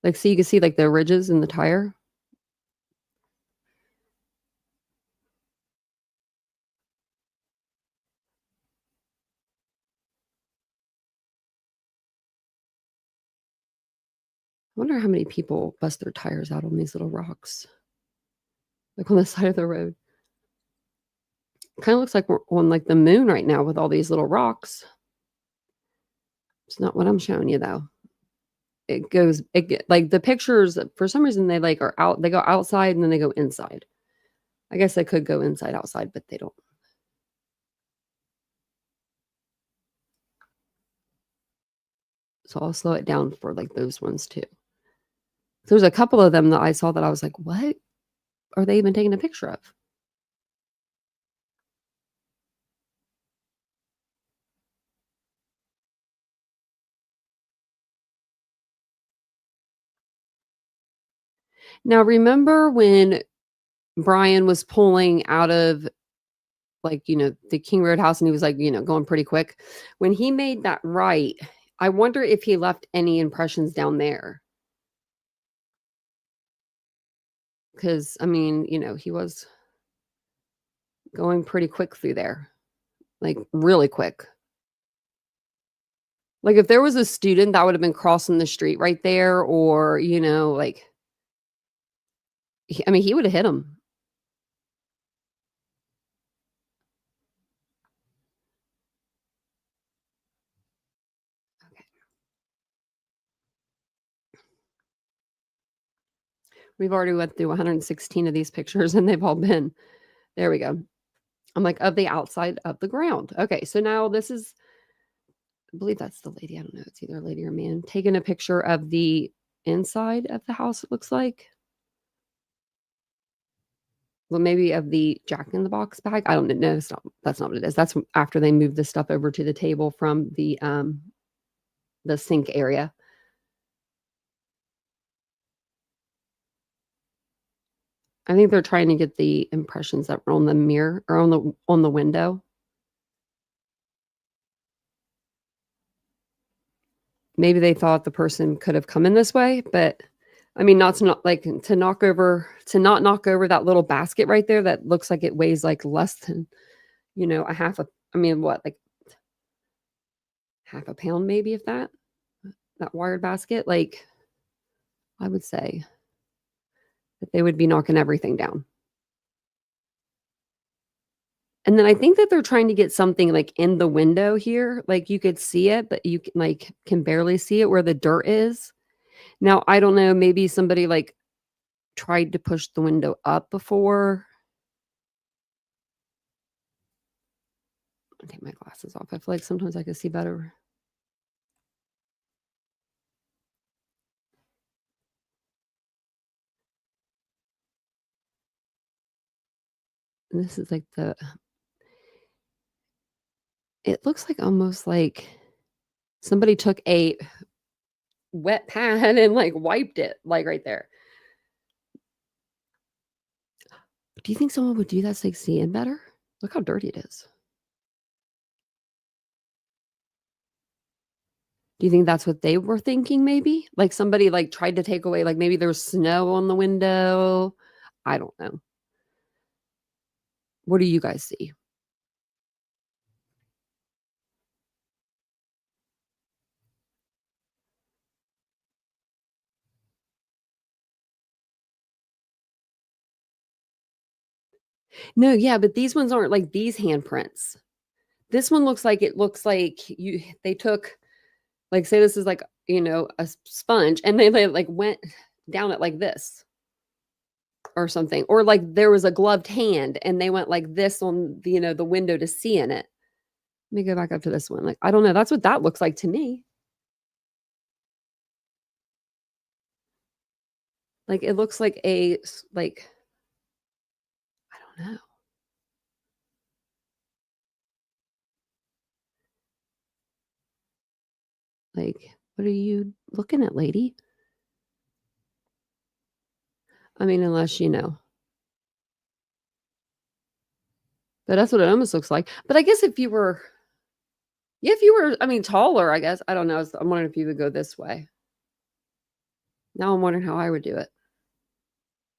Speaker 2: like, so you can see like the ridges in the tire. I wonder how many people bust their tires out on these little rocks, like on the side of the road. Kind of looks like we're on like the moon right now with all these little rocks. It's not what I'm showing you though. Like the pictures for some reason they like are out. They go outside and then they go inside. I guess they could go inside outside, but they don't. So I'll slow it down for like those ones too. There's a couple of them that I saw that I was like, what are they even taking a picture of? Now, remember when Brian was pulling out of like, the King Road house and he was like, going pretty quick. When he made that right, I wonder if he left any impressions down there. Because, I mean, he was going pretty quick through there, like really quick. Like if there was a student that would have been crossing the street right there, or, like, I mean, he would have hit him. Okay. We've already went through 116 of these pictures and they've all been, there we go. I'm like, of the outside of the ground. Okay, so now this is, I believe that's the lady. I don't know. It's either a lady or a man taking a picture of the inside of the house, it looks like. Well, maybe of the Jack in the Box bag. I don't know. That's not what it is. That's after they moved the stuff over to the table from the sink area. I think they're trying to get the impressions that were on the mirror or on the window. maybe they thought the person could have come in this way, but I mean, not to not knock over that little basket right there that looks like it weighs like less than, a half a, I mean, what, like half a pound maybe, if that wired basket, like I would say that they would be knocking everything down. And then I think that they're trying to get something like in the window here, like you could see it, but you can barely see it where the dirt is. Now, I don't know, maybe somebody like tried to push the window up before. I'll take my glasses off. I feel like sometimes I can see better. And this is like it looks like almost like somebody took a wet pad and like wiped it like right there. Do you think someone would do that so they can see in better? Look how dirty it is. Do you think that's what they were thinking maybe? Like somebody like tried to take away, like maybe there was snow on the window. I don't know. What do you guys see? No, yeah, but these ones aren't like these handprints. This one looks like they took, like, say this is like, a sponge and they like went down it like this or something. Or like there was a gloved hand and they went like this on the window to see in it. Let me go back up to this one. Like, I don't know. That's what that looks like to me. Like it looks like like, I don't know. Like, what are you looking at, lady? I mean, unless but that's what it almost looks like. But I guess if you were, yeah, I mean, taller, I guess. I don't know. I'm wondering if you would go this way. Now I'm wondering how I would do it.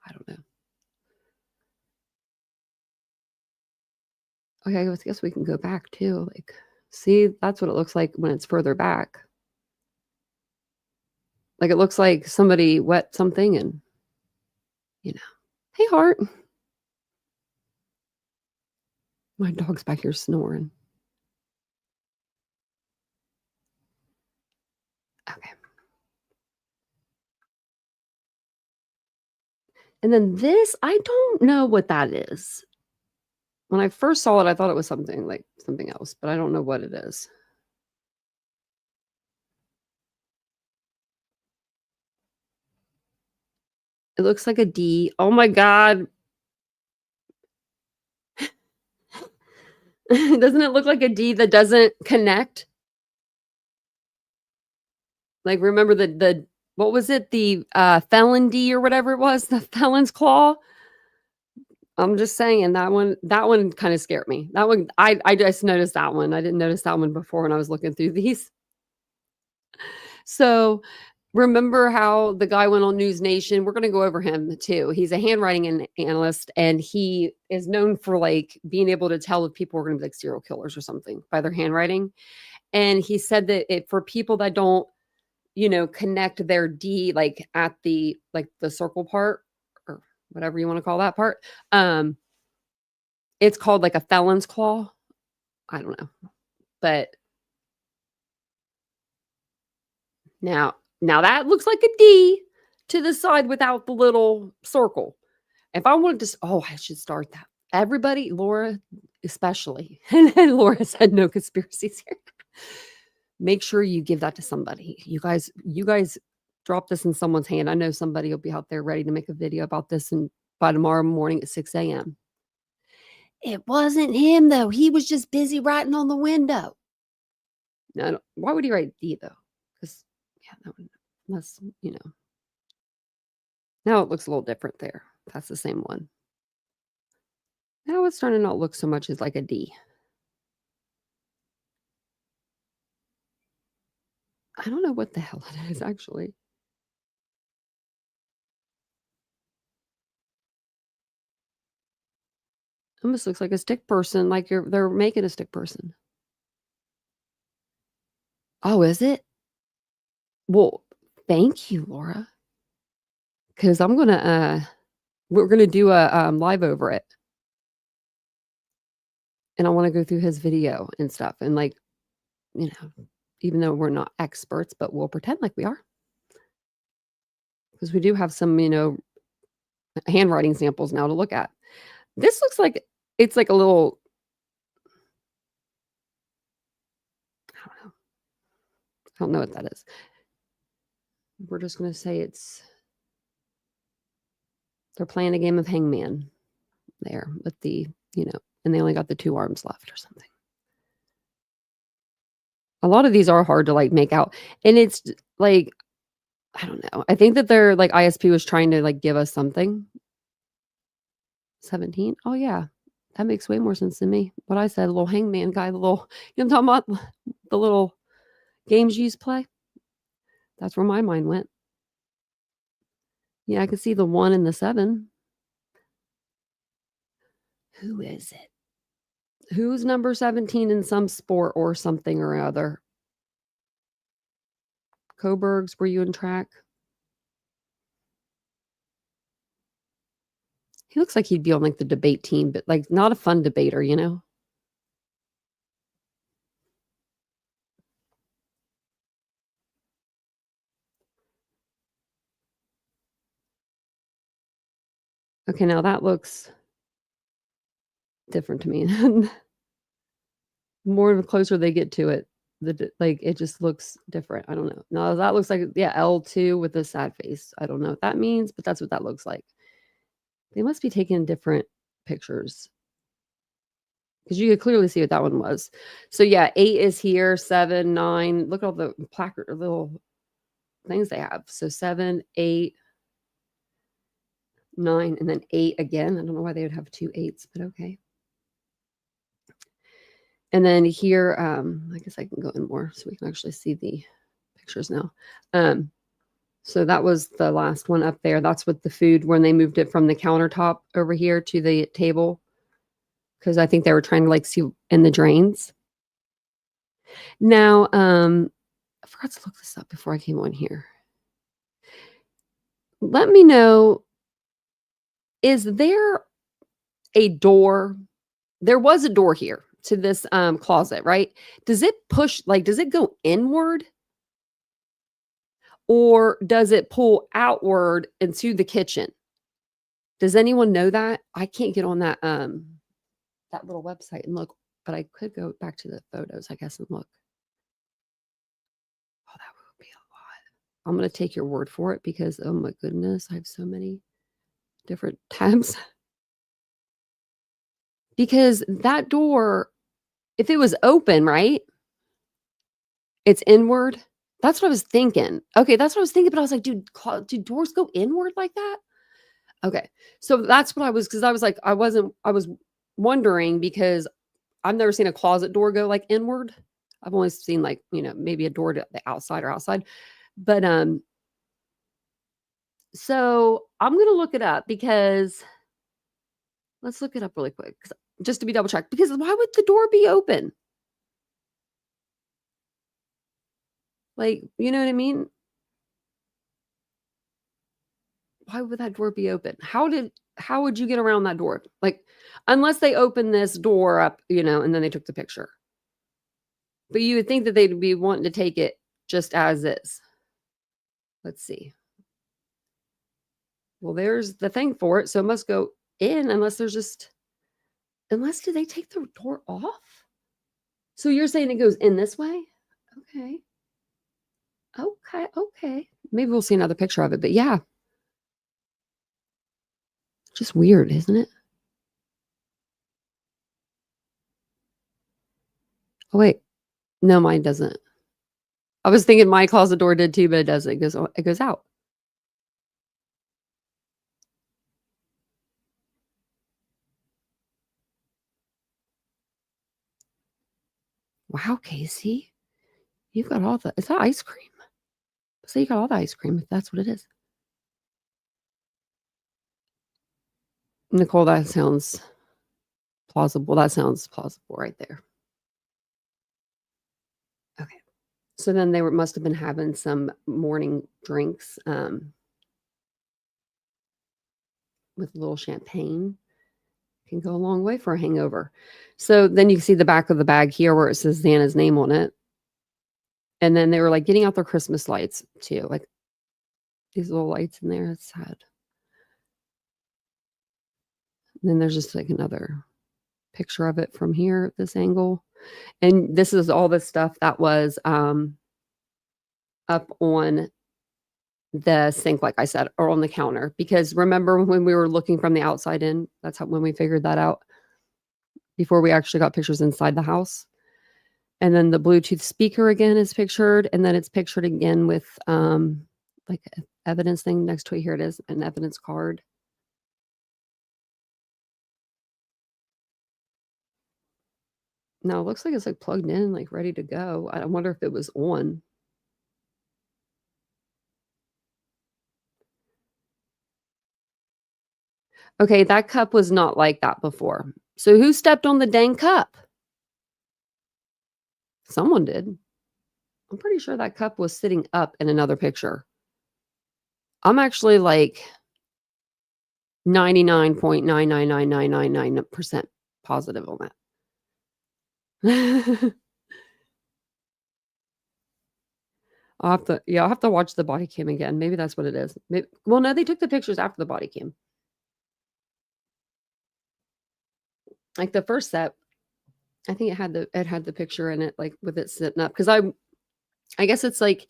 Speaker 2: I don't know. Okay, I guess we can go back too. Like, see, that's what it looks like when it's further back. Like it looks like somebody wet something and, hey, Heart. My dog's back here snoring. Okay. And then this, I don't know what that is. When I first saw it, I thought it was something else, but I don't know what it is. It looks like a D. Oh my God. Doesn't it look like a D that doesn't connect? Like, remember what was it? The felon D or whatever it was, the felon's claw. I'm just saying that one kind of scared me. That one, I just noticed that one. I didn't notice that one before when I was looking through these. So remember how the guy went on News Nation? We're going to go over him too. He's a handwriting analyst, and he is known for like being able to tell if people are going to be like serial killers or something by their handwriting. And he said that for people that don't, connect their D like at the circle part or whatever you want to call that part, it's called like a felon's claw. I don't know, but now that looks like a D to the side without the little circle. If I wanted to, I should start that. Everybody, Laura especially, and Laura said no conspiracies here. Make sure you give that to somebody. You guys drop this in someone's hand. I know somebody will be out there ready to make a video about this, and by tomorrow morning at 6 a.m. It wasn't him though. He was just busy writing on the window. No, why would he write D though? Because that one, unless now it looks a little different there. That's the same one. Now it's starting to not look so much as like a D. I don't know what the hell it is, actually. Almost looks like a stick person, like they're making a stick person. Oh, is it? Well, thank you, Laura, because we're gonna do a live over it, and I want to go through his video and stuff, and like, even though we're not experts, but we'll pretend like we are, because we do have some, handwriting samples now to look at. This looks like it's like a little, I don't know. I don't know what that is. We're just gonna say they're playing a game of hangman there with the, and they only got the 2 arms left or something. A lot of these are hard to like make out. And it's like, I don't know. I think that they're like ISP was trying to like give us something. 17. Oh yeah. That makes way more sense than me. What I said, the little hangman guy, the little, I'm talking about the little games you used to play. That's where my mind went. Yeah, I could see the 1 and the 7. Who is it? Who's number 17 in some sport or something or other? Coburgs, were you in track? He looks like he'd be on like the debate team, but like not a fun debater, Okay, now that looks different to me. More the closer they get to it, like it just looks different. I don't know. No, that looks like L2 with a sad face. I don't know what that means, but that's what that looks like. They must be taking different pictures because you could clearly see what that one was. So 8 is here, 7, 9. Look at all the placard or little things they have. So 7, 8, 9, and then 8 again. I don't know why they would have 2 8s, but okay. And then here, I guess I can go in more so we can actually see the pictures now. So that was the last one up there. That's with the food when they moved it from the countertop over here to the table. Because I think they were trying to like see in the drains. Now, I forgot to look this up before I came on here. Let me know, is there a door? There was a door here to this closet, right? Does it push, like, does it go inward? Or does it pull outward into the kitchen? Does anyone know that? I can't get on that that little website and look, but I could go back to the photos, I guess, and look. Oh, that would be a lot. I'm going to take your word for it because, oh my goodness, I have so many different tabs. Because that door, if it was open, right? It's inward. That's what I was thinking. Okay, that's what I was thinking. But I was like, do doors go inward like that? Okay. So that's what because I was like, I was wondering because I've never seen a closet door go like inward. I've only seen like, maybe a door to the outside or outside. But so I'm gonna look it up because let's look it up really quick just to be double checked. Because why would the door be open? Like, you know what I mean? Why would that door be open? How would you get around that door? Like, unless they opened this door up, and then they took the picture. But you would think that they'd be wanting to take it just as is. Let's see. Well, there's the thing for it. So it must go in unless did they take the door off? So you're saying it goes in this way? Okay. Okay. Maybe we'll see another picture of it, but yeah. Just weird, isn't it? Oh, wait. No, mine doesn't. I was thinking my closet door did too, but it doesn't. It goes out. Wow, Casey. You've got all is that ice cream? So you got all the ice cream if that's what it is. Nicole, that sounds plausible. That sounds plausible right there. Okay. So then they must have been having some morning drinks with a little champagne. Can go a long way for a hangover. So then you can see the back of the bag here where it says Xana's name on it. And then they were like getting out their Christmas lights too. Like these little lights in there. It's sad. And then there's just like another picture of it from here at this angle. And this is all the stuff that was up on the sink, like I said, or on the counter. Because remember when we were looking from the outside in, that's when we figured that out before we actually got pictures inside the house. And then the Bluetooth speaker again is pictured, and then it's pictured again with like an evidence thing next to it. Here it is, an evidence card. Now it looks like it's like plugged in, like ready to go. I wonder if it was on. Okay, that cup was not like that before. So who stepped on the dang cup? Someone did. I'm pretty sure that cup was sitting up in another picture. I'm actually like 99.9999999% positive on that. I'll have to watch the body cam again. Maybe that's what it is. Well, no, they took the pictures after the body cam. Like the first set, I think it had the picture in it, like with it sitting up. Because I guess it's like,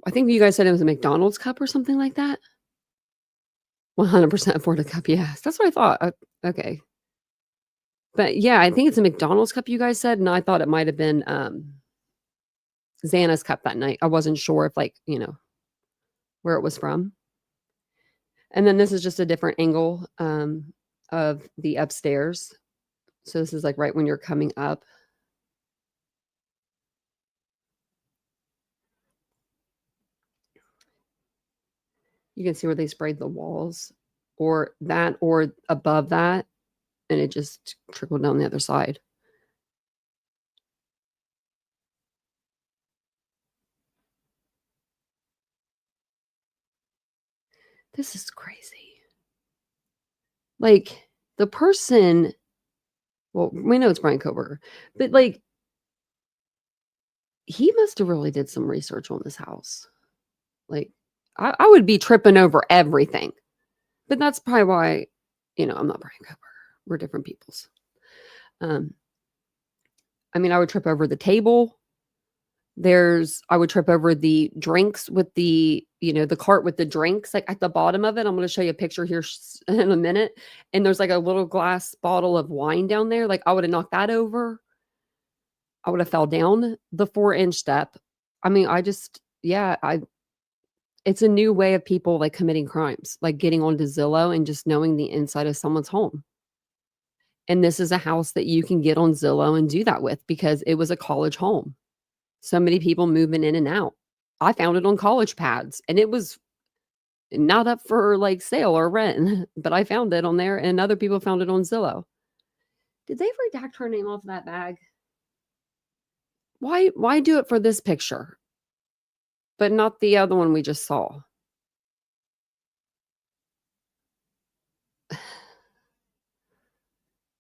Speaker 2: I think you guys said it was a McDonald's cup or something like that. 100% Florida cup. Yes, that's what I thought. Okay, but yeah, I think it's a McDonald's cup. You guys said, and I thought it might have been Xana's cup that night. I wasn't sure if where it was from. And then this is just a different angle of the upstairs. So this is like right when you're coming up. You can see where they sprayed the walls or above that. And it just trickled down the other side. This is crazy. Like the person, well, we know it's Brian Koberger, but like he must have really did some research on this house. Like I would be tripping over everything, but that's probably why, I'm not Brian Koberger. We're different peoples. I mean, I would trip over the table. I would trip over the drinks with the cart with the drinks, like at the bottom of it. I'm going to show you a picture here in a minute. And there's like a little glass bottle of wine down there. Like I would have knocked that over. I would have fell down the 4-inch step. I mean, it's a new way of people like committing crimes, like getting onto Zillow and just knowing the inside of someone's home. And this is a house that you can get on Zillow and do that with because it was a college home. So many people moving in and out. I found it on College Pads and it was not up for like sale or rent, but I found it on there and other people found it on Zillow. Did they redact her name off that bag? Why do it for this picture, but not the other one we just saw?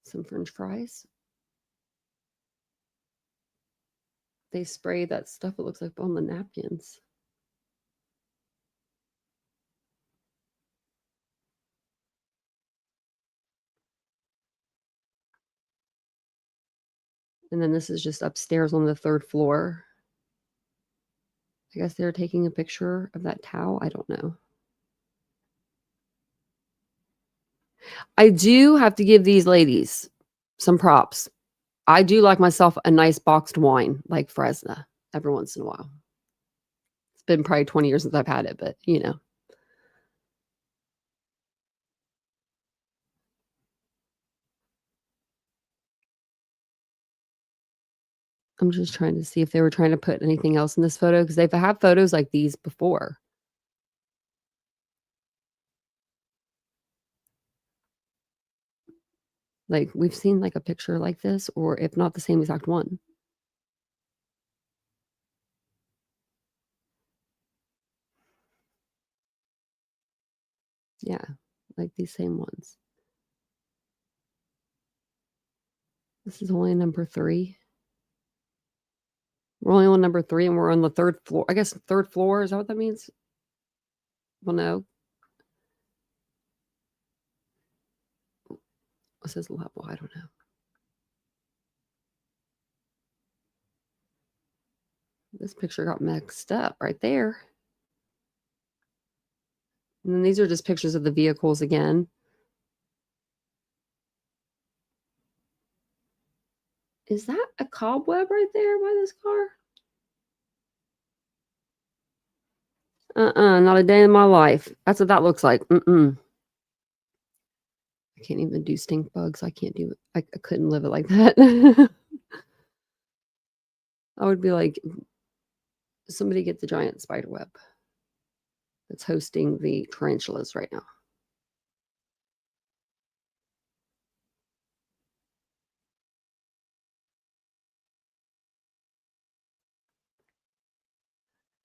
Speaker 2: Some French fries. They spray that stuff, it looks like, on the napkins. And then this is just upstairs on the 3rd floor. I guess they're taking a picture of that towel. I don't know. I do have to give these ladies some props. I do like myself a nice boxed wine like Fresna every once in a while. It's been probably 20 years since I've had it, but I'm just trying to see if they were trying to put anything else in this photo because they've had photos like these before. Like, we've seen, like, a picture like this, or if not the same exact one. Yeah, like these same ones. This is only number 3. We're only on number 3, and we're on the 3rd floor. I guess 3rd floor, is that what that means? Well, no. What's this level? I don't know. This picture got mixed up right there. And then these are just pictures of the vehicles again. Is that a cobweb right there by this car? Not a day in my life. That's what that looks like. I can't even do stink bugs. I can't do it. I couldn't live it like that. I would be like, somebody get the giant spider web that's hosting the tarantulas right now.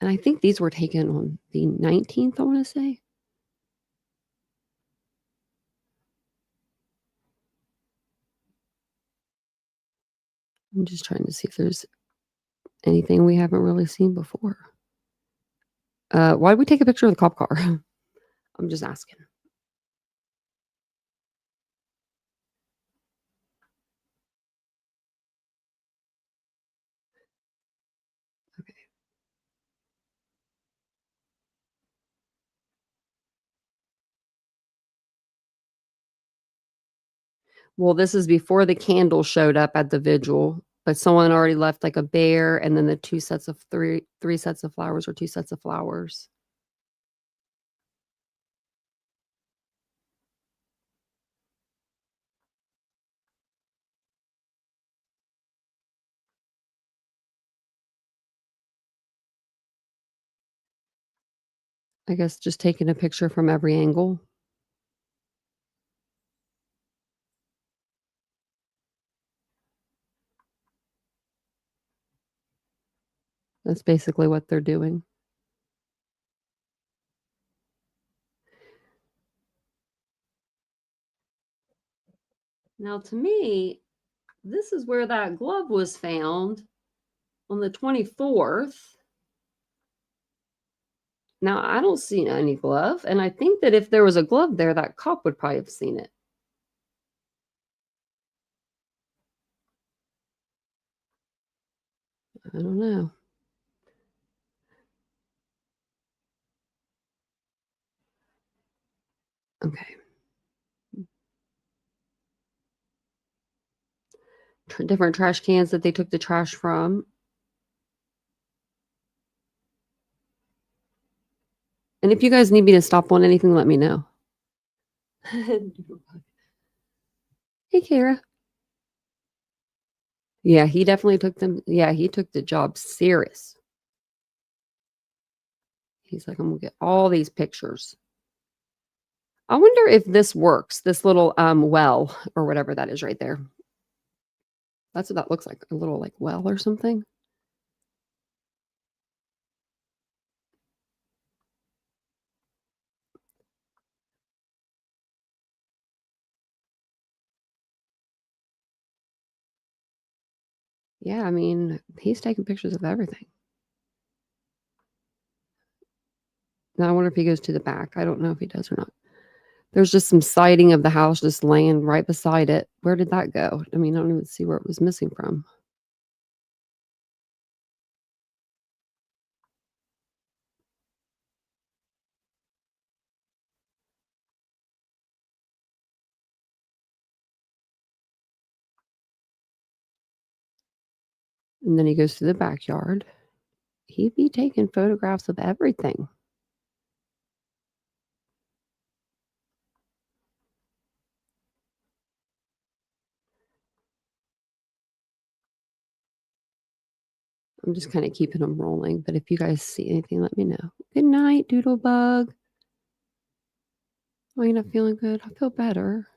Speaker 2: And I think these were taken on the 19th, I want to say. I'm just trying to see if there's anything we haven't really seen before. Why did we take a picture of the cop car? I'm just asking. Okay. Well, this is before the candle showed up at the vigil, but someone already left like a bear and then the 2 sets of 3 sets of flowers or 2 sets of flowers. I guess just taking a picture from every angle. That's basically what they're doing. Now, to me, this is where that glove was found on the 24th. Now, I don't see any glove, and I think that if there was a glove there, that cop would probably have seen it. I don't know. Okay. Different trash cans that they took the trash from. And if you guys need me to stop on anything, let me know. Hey, Kara. Yeah, he definitely took them. Yeah, he took the job serious. He's like, I'm gonna get all these pictures. I wonder if this works, this little well or whatever that is right there. That's what that looks like, a little like well or something. Yeah, I mean, he's taking pictures of everything. Now I wonder if he goes to the back. I don't know if he does or not. There's just some siding of the house just laying right beside it. Where did that go? I mean, I don't even see where it was missing from. And then he goes to the backyard. He'd be taking photographs of everything. I'm just kind of keeping them rolling. But if you guys see anything, let me know. Good night, Doodlebug. Oh, you're not feeling good? I feel better.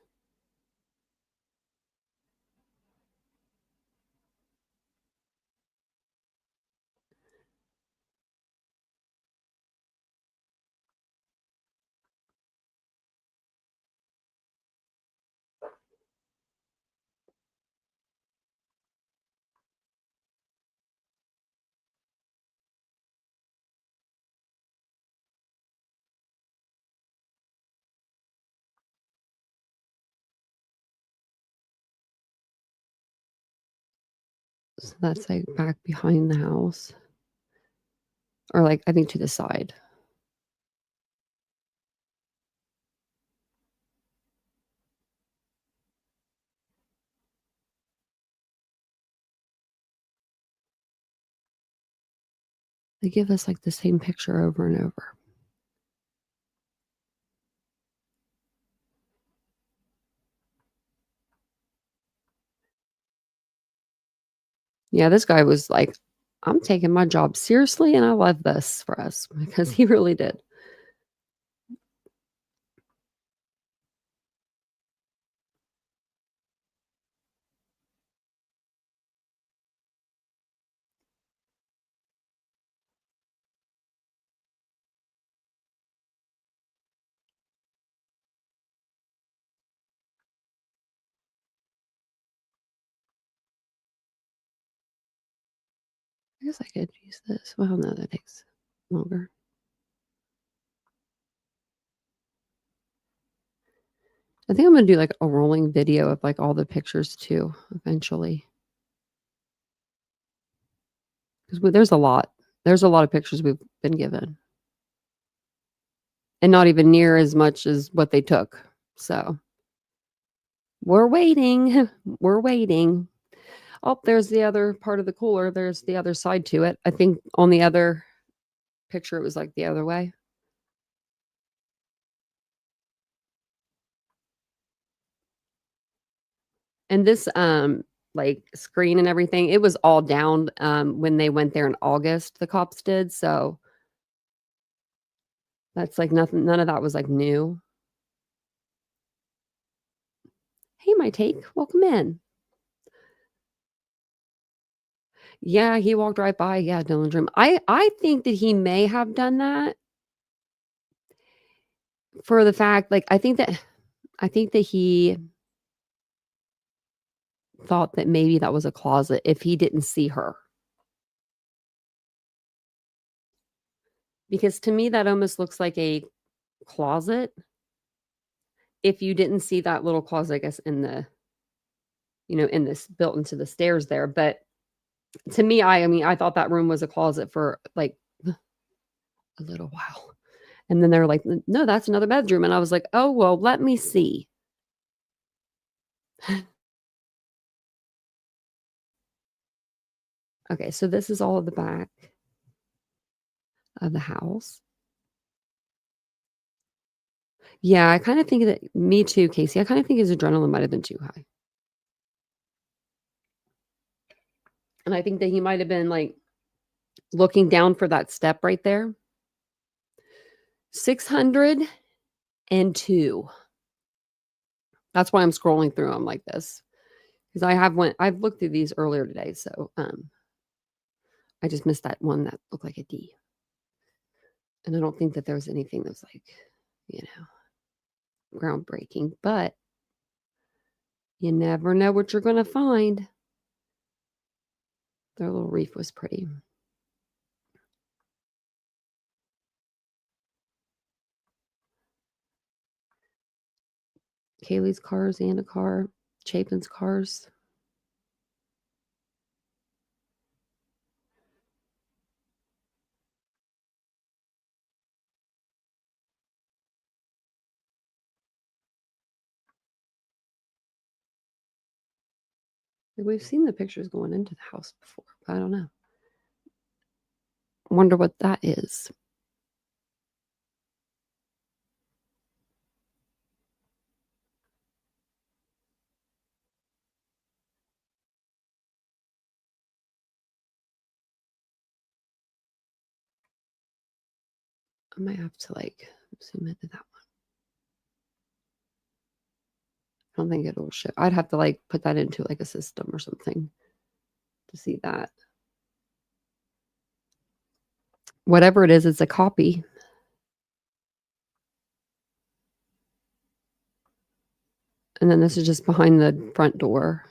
Speaker 2: So that's like back behind the house. Or like, I think to the side. They give us like the same picture over and over. Yeah, this guy was like, I'm taking my job seriously, and I love this for us because he really did. I guess I could use this. Well, no, that takes longer. I think I'm gonna do like a rolling video of like all the pictures too, eventually. Because there's a lot. There's a lot of pictures we've been given. And not even near as much as what they took. So we're waiting. We're waiting. Oh, there's the other part of the cooler. There's the other side to it. I think on the other picture, it was like the other way. And this, like screen and everything, it was all down when they went there in August, the cops did. So that's like nothing, none of that was like new. Hey, my take, welcome in. Yeah, he walked right by. Yeah, Dylan's room. I think that he may have done that for the fact, like, I think that he thought that maybe that was a closet if he didn't see her. Because to me, that almost looks like a closet if you didn't see that little closet, I guess, in the, in this built into the stairs there. But to me, I mean, I thought that room was a closet for like a little while. And then they're like, no, that's another bedroom. And I was like, oh, well, let me see. Okay, so this is all of the back of the house. Yeah, I kind of think that me too, Casey. I kind of think his adrenaline might have been too high. And I think that he might have been like looking down for that step right there. 602. That's why I'm scrolling through them like this. Because I've looked through these earlier today. So I just missed that one that looked like a D. And I don't think that there was anything that was like, groundbreaking. But you never know what you're going to find. Their little reef was pretty. Kaylee's cars and a car. Chapin's cars. We've seen the pictures going into the house before, but I don't know. Wonder what that is. I might have to like zoom into that one. I don't think it'll show. I'd have to like put that into like a system or something to see that. Whatever it is, it's a copy. And then this is just behind the front door.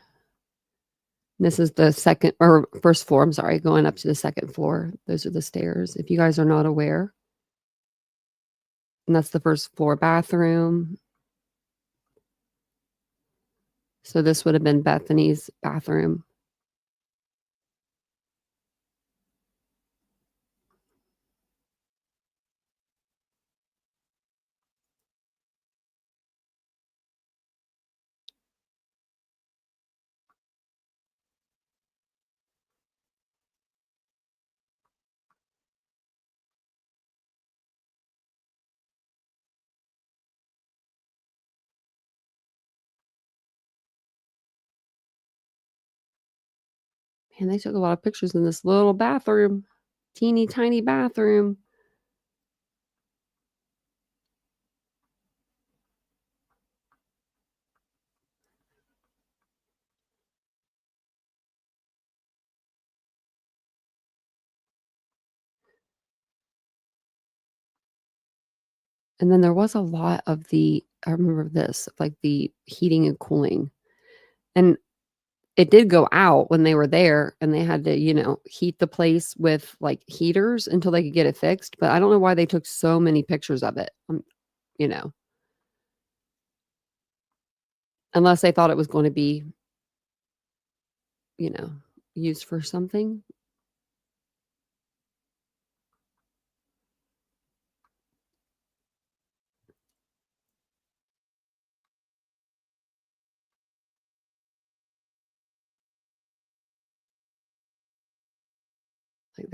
Speaker 2: This is the second or first floor. I'm sorry, going up to the second floor. Those are the stairs. If you guys are not aware. And that's the first floor bathroom. So this would have been Bethany's bathroom. Man, they took a lot of pictures in this little bathroom. Teeny tiny bathroom. And then there was a lot of I remember this, like the heating and cooling. And it did go out when they were there and they had to, heat the place with like heaters until they could get it fixed. But I don't know why they took so many pictures of it, you know, unless they thought it was going to be, used for something. Like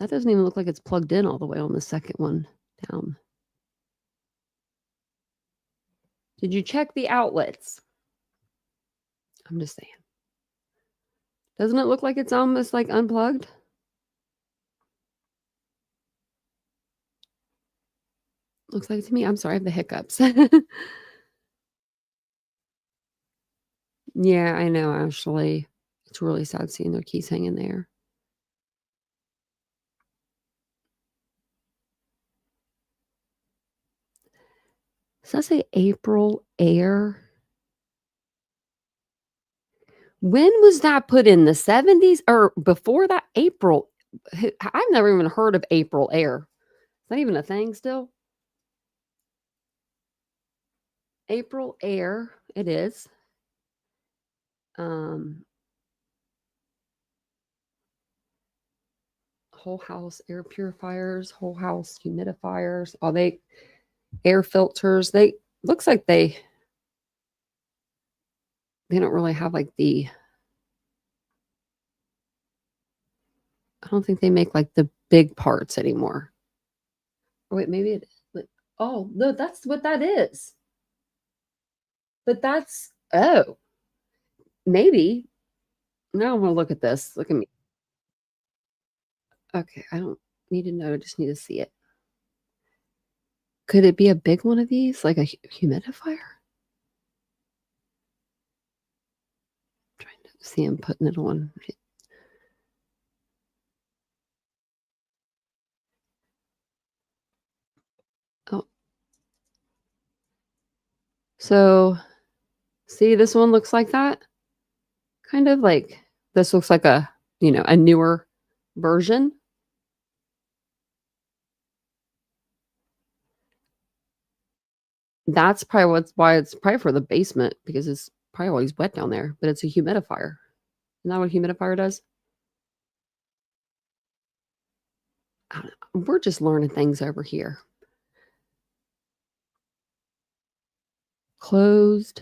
Speaker 2: that doesn't even look like it's plugged in all the way on the second one down. Did you check the outlets? I'm just saying. Doesn't it look like it's almost like unplugged? Looks like to me. I'm sorry, I have the hiccups. Yeah, I know, Ashley. It's really sad seeing their keys hanging there. Does that say April Air? When was that put in? The 70s or before that? April. I've never even heard of April Air. Is that even a thing still? April Air. It is. Whole house air purifiers, whole house humidifiers, all they air filters. They looks like they don't really have like I don't think they make like the big parts anymore. Oh wait, maybe it but oh no, that's what that is. But that's maybe. Now I'm gonna look at this. Look at me. Okay, I don't need to know, I just need to see it. Could it be a big one of these? Like a humidifier? I'm trying to see him putting it on. Oh. So see, this one looks like that. Kind of like this looks like a newer version. That's probably why it's probably for the basement because it's probably always wet down there, but it's a humidifier. Isn't that what a humidifier does? I don't know. We're just learning things over here. Closed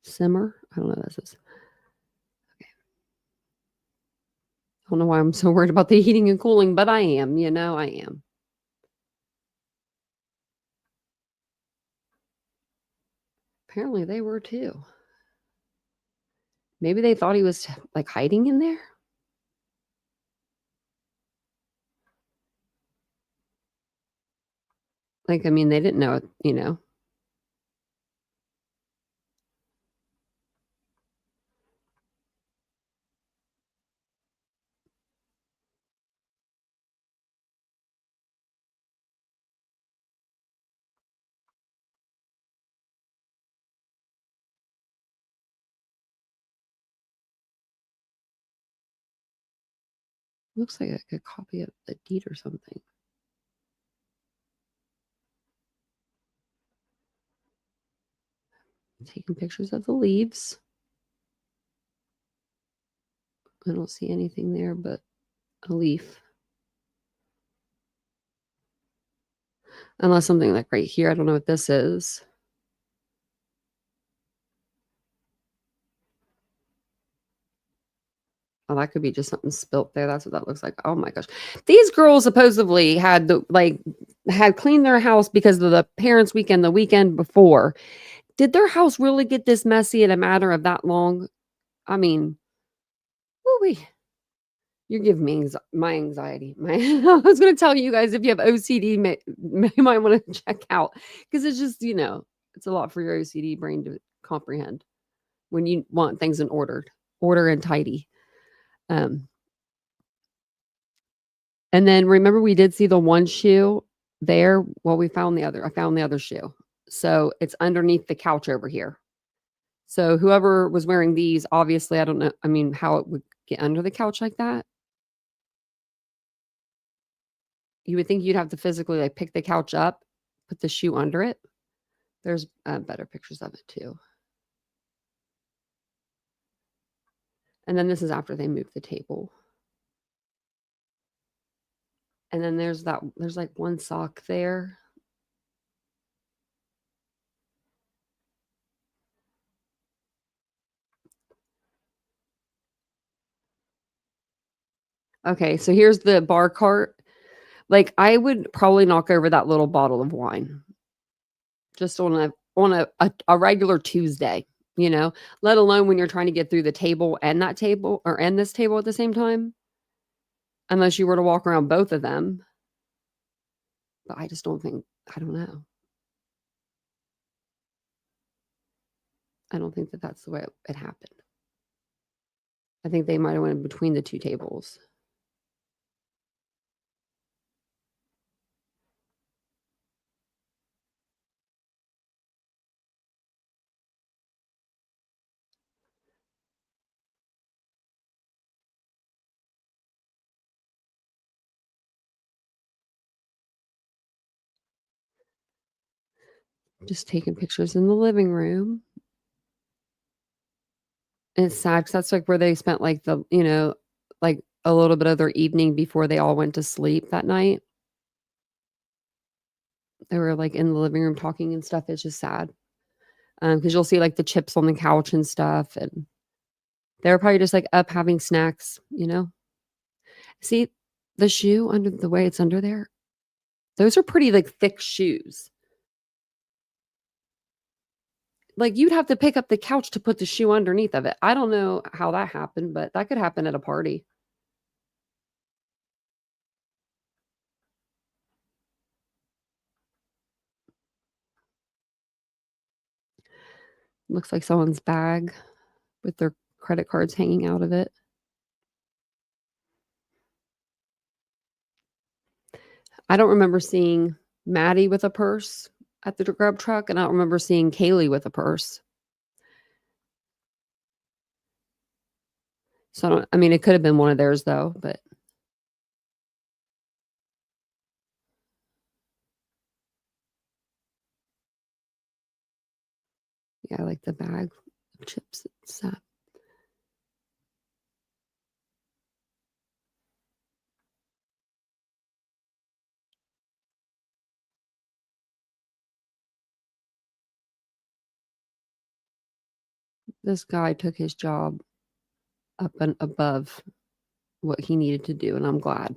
Speaker 2: simmer. I don't know what this is. Okay. I don't know why I'm so worried about the heating and cooling, but I am. I am. Apparently they were too. Maybe they thought he was like hiding in there. Like, I mean, they didn't know it, you know. Looks like a copy of the deed or something. Taking pictures of the leaves. I don't see anything there but a leaf. Unless something like right here. I don't know what this is. Oh, that could be just something spilt there. That's what that looks like. Oh my gosh. These girls supposedly had had cleaned their house because of the parents' weekend the weekend before. Did their house really get this messy in a matter of that long? I mean, woo-wee. You're giving me my anxiety. I was going to tell you guys if you have OCD, you might want to check out because it's just, it's a lot for your OCD brain to comprehend when you want things in order and tidy. Um, and then remember we did see the one shoe there. Well, I found the other shoe. So it's underneath the couch over here. So whoever was wearing these, obviously, I don't know. I mean, how it would get under the couch like that. You would think you'd have to physically like pick the couch up, put the shoe under it. There's better pictures of it too. And then this is after they moved the table. And then there's like one sock there. Okay, so here's the bar cart. Like I would probably knock over that little bottle of wine just on a regular Tuesday, let alone when you're trying to get through the table and that table or and this table at the same time. Unless you were to walk around both of them. But I just don't think I don't know. I don't think that that's the way it happened. I think they might have went between the two tables. Just taking pictures in the living room. And it's sad because that's like where they spent like like a little bit of their evening before they all went to sleep that night. They were like in the living room talking and stuff. It's just sad. Because you'll see like the chips on the couch and stuff. And they were probably just like up having snacks. See the shoe under the way it's under there? Those are pretty like thick shoes. Like you'd have to pick up the couch to put the shoe underneath of it. I don't know how that happened, but that could happen at a party. Looks like someone's bag with their credit cards hanging out of it. I don't remember seeing Maddie with a purse at the grub truck, and I don't remember seeing Kaylee with a purse. So I mean, it could have been one of theirs though, but yeah, I like the bag of chips. It's sad. This guy took his job up and above what he needed to do, and I'm glad.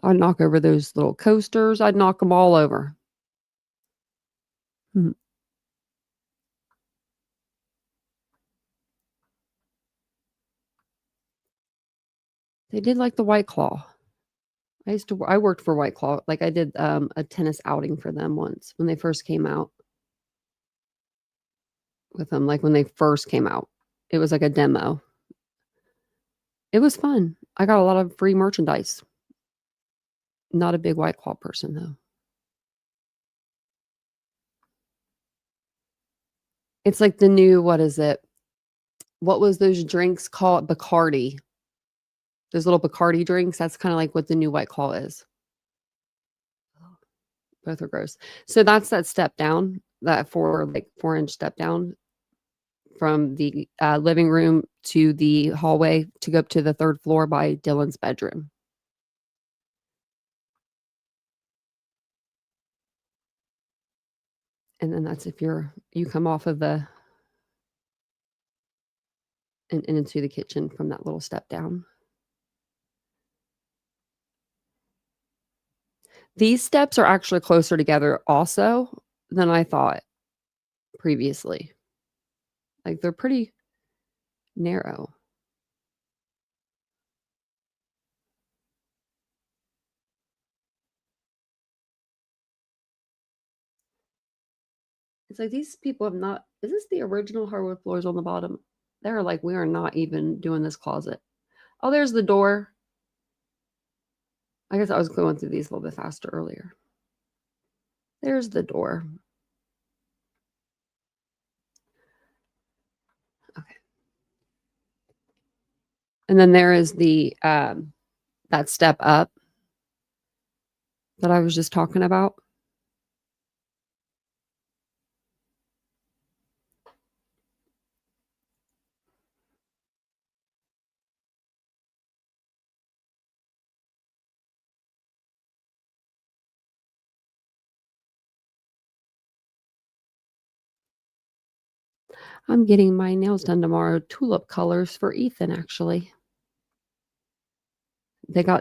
Speaker 2: I'd knock over those little coasters. I'd knock them all over. Mhm. They did like the White Claw. I worked for White Claw. Like, I did, a tennis outing for them once when they first came out with them, like, when they first came out. It was like a demo. It was fun. I got a lot of free merchandise. Not a big White Claw person, though. It's like the new what is it? What was those drinks called? Bacardi. Those little Bacardi drinks, that's kinda like what the new White Claw is. Both are gross. So that's that step down, that 4-inch step down from the, living room to the hallway to go up to the 3rd floor by Dylan's bedroom. And then that's if you come off of the and into the kitchen from that little step down. These steps are actually closer together also than I thought previously. Like, they're pretty narrow. It's like these people have not is this the original hardwood floors on the bottom? They're like, "We are not even doing this closet." Oh, there's the door. I guess I was going through these a little bit faster earlier. There's the door. Okay. And then there is the, that step up that I was just talking about. I'm getting my nails done tomorrow, tulip colors for Ethan, actually.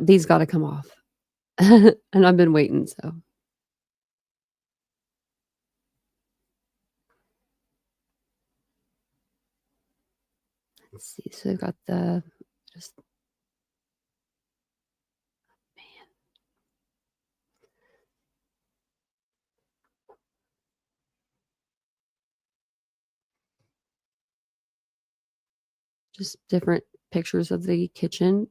Speaker 2: These gotta come off. And I've been waiting, so. Let's see, so I've got the just man, just different pictures of the kitchen.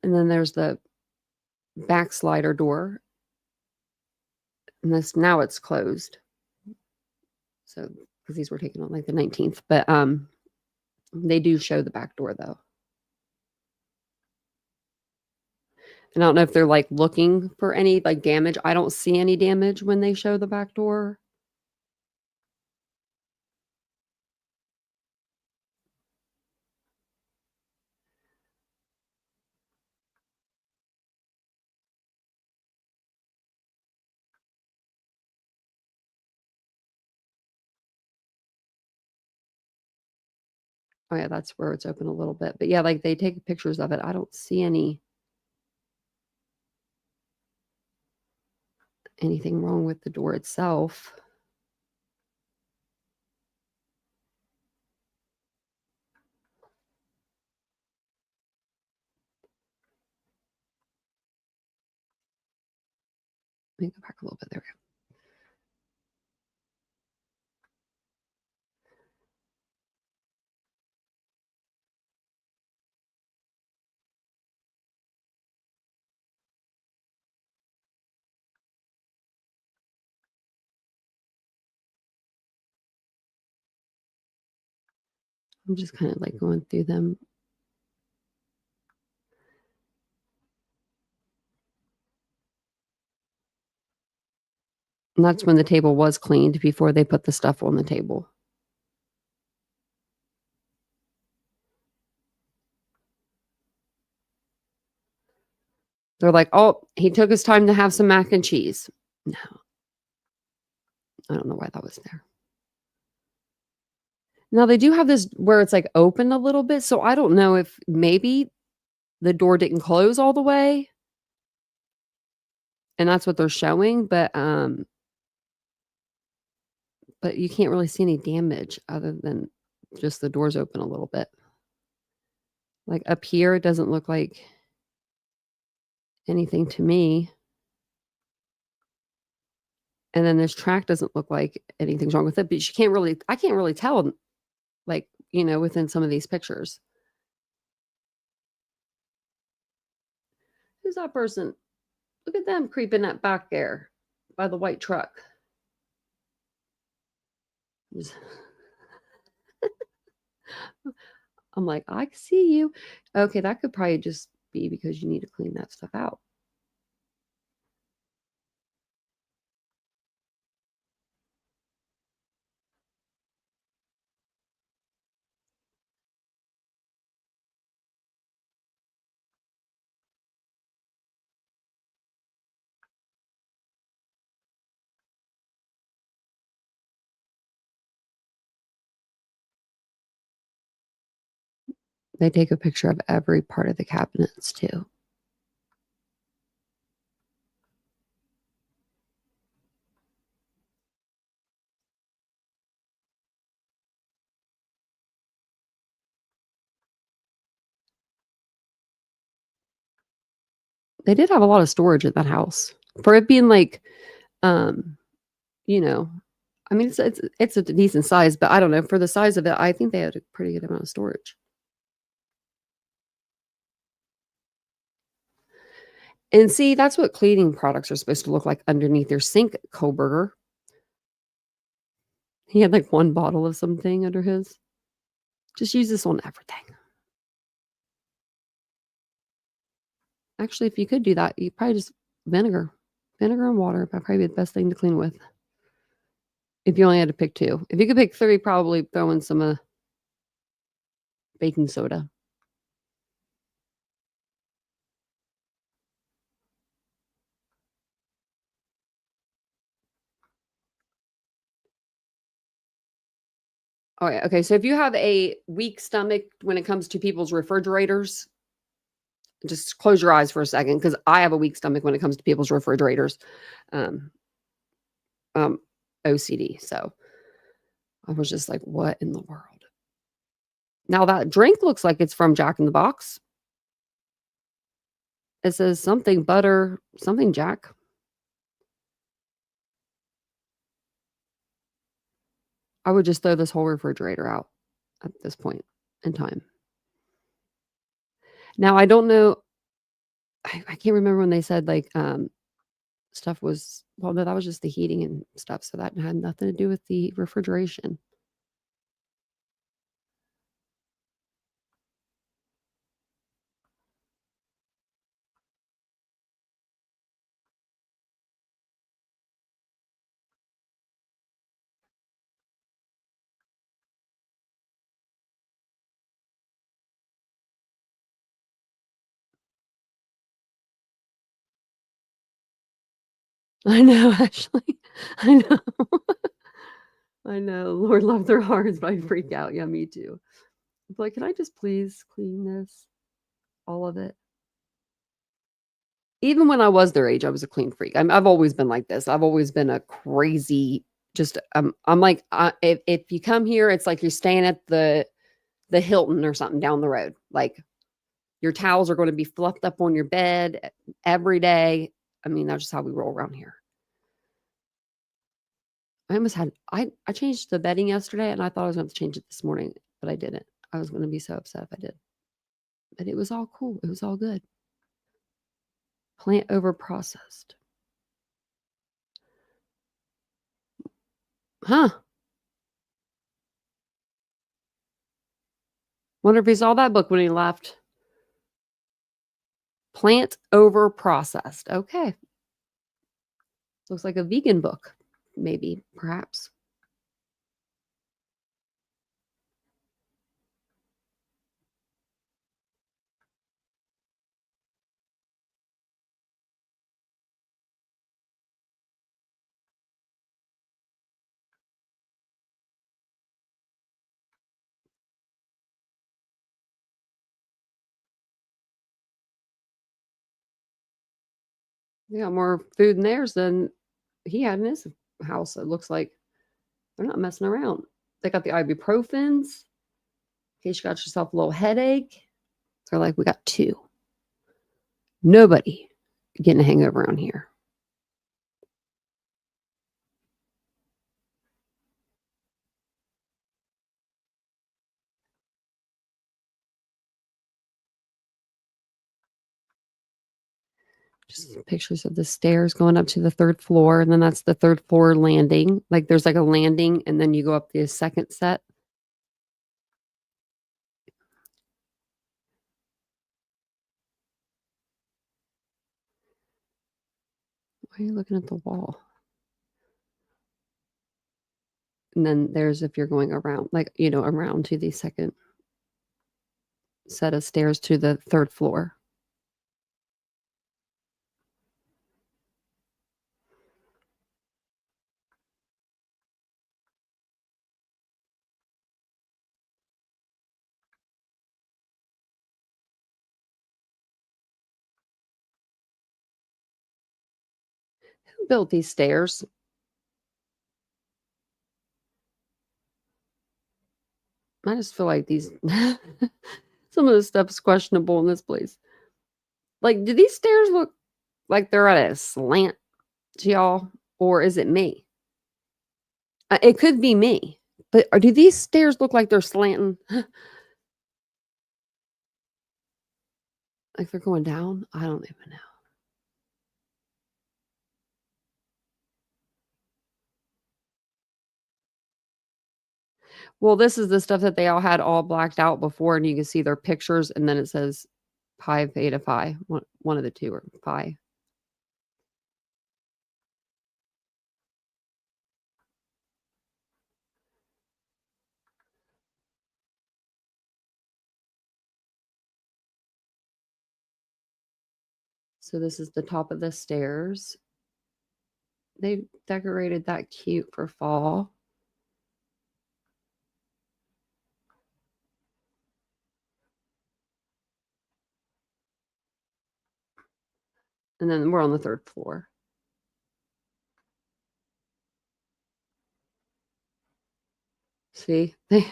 Speaker 2: And then there's the back slider door. And this now it's closed. So, because these were taken on like the 19th, but they do show the back door though. And I don't know if they're like looking for any like damage. I don't see any damage when they show the back door. Oh yeah, that's where it's open a little bit. But yeah, like they take pictures of it. I don't see anything wrong with the door itself. Let me go back a little bit. There we go. I'm just kind of like going through them. And that's when the table was cleaned before they put the stuff on the table. They're like, "Oh, he took his time to have some mac and cheese." No. I don't know why that was there. Now they do have this where it's like open a little bit, so I don't know if maybe the door didn't close all the way, and that's what they're showing, but you can't really see any damage other than just the doors open a little bit. Like, up here, it doesn't look like anything to me. And then this track doesn't look like anything's wrong with it, but I can't really tell, like, within some of these pictures. Who's that person? Look at them creeping up back there by the white truck. I'm like, I see you. Okay, that could probably just be because you need to clean that stuff out. They take a picture of every part of the cabinets too. They did have a lot of storage at that house for it being like, um, you know, I mean, it's a decent size, but I don't know, for the size of it, I think they had a pretty good amount of storage. And see, that's what cleaning products are supposed to look like underneath your sink, Koberger. He had like one bottle of something under his. Just use this on everything. Actually, if you could do that, you probably just vinegar. Vinegar and water would probably be the best thing to clean with. If you only had to pick two. If you could pick three, probably throw in some baking soda. Oh, yeah. Okay. So if you have a weak stomach when it comes to people's refrigerators, just close your eyes for a second because I have a weak stomach when it comes to people's refrigerators. Um, um, OCD. So I was just like, what in the world? Now that drink looks like it's from Jack in the Box. It says something butter, something Jack. I would just throw this whole refrigerator out at this point in time. Now I don't know. I can't remember when they said like stuff was well, no, that was just the heating and stuff. So that had nothing to do with the refrigeration. I know, Ashley. I know. I know. Lord love their hearts, but I freak out. Yeah, me too. It's like, can I just please clean this? All of it. Even when I was their age, I was a clean freak. I've always been like this. I've always been a crazy, just I'm like, if you come here, it's like you're staying at the Hilton or something down the road. Like your towels are going to be fluffed up on your bed every day. I mean, that's just how we roll around here. I changed the bedding yesterday and I thought I was going to change it this morning, but I didn't. I was going to be so upset if I did. But it was all cool. It was all good. Plant over processed. Huh. Wonder if he saw that book when he left. Plant over processed. Okay. Looks like a vegan book, maybe, perhaps. They got more food in theirs than he had in his house. It looks like they're not messing around. They got the ibuprofens. In case you got yourself a little headache. They're like, we got 2. Nobody getting a hangover around here. Just pictures of the stairs going up to the 3rd floor, and then that's the 3rd floor landing. Like, there's, like, a landing, and then you go up the second set. Why are you looking at the wall? And then there's if you're going around, like, around to the second set of stairs to the 3rd floor. Who built these stairs? I just feel like these some of the stuff's questionable in this place. Like, do these stairs look like they're at a slant to y'all, or is it me? It could be me, but do these stairs look like they're slanting? Like they're going down? I don't even know. Well, this is the stuff that they all had all blacked out before, and you can see their pictures, and then it says pi, theta, phi. One of the 2 are phi. So this is the top of the stairs. They decorated that cute for fall. And then we're on the 3rd floor. See? They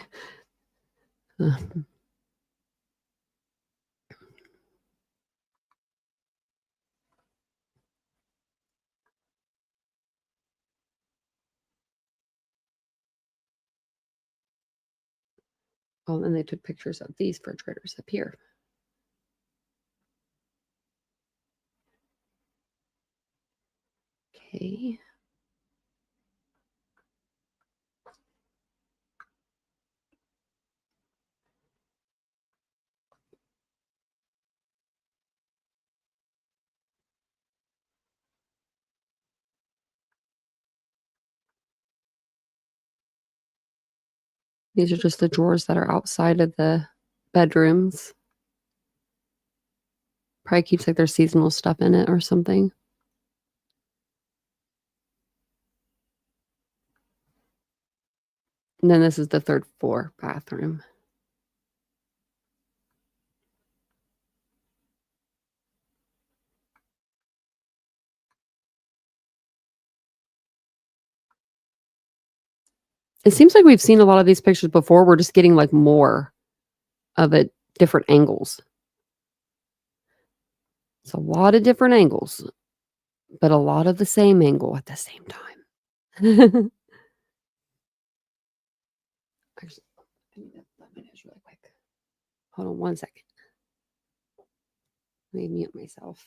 Speaker 2: Oh, and they took pictures of these refrigerators up here. Okay. These are just the drawers that are outside of the bedrooms. Probably keeps like their seasonal stuff in it or something. And then this is the 3rd floor bathroom. It seems like we've seen a lot of these pictures before. We're just getting like more of it, different angles. It's a lot of different angles, but a lot of the same angle at the same time. Actually, I need to blow my nose really quick. Hold on one second. Let me mute myself.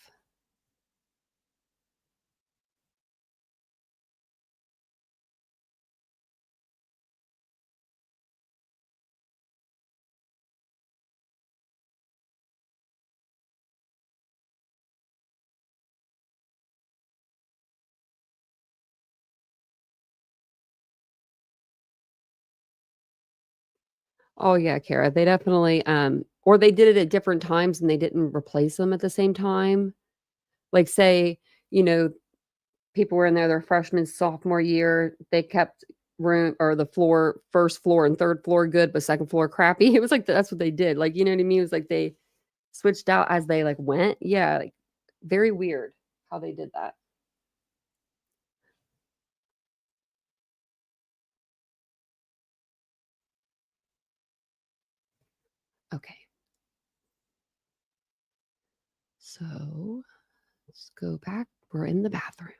Speaker 2: Oh yeah, Kara. They definitely or they did it at different times and they didn't replace them at the same time. Like say, you know, people were in there their freshman, sophomore year, they kept room or the floor, 1st floor and 3rd floor good, but 2nd floor crappy. It was like that's what they did. Like, you know what I mean? It was like they switched out as they like went. Yeah, like very weird how they did that. Okay. So let's go back. We're in the bathroom.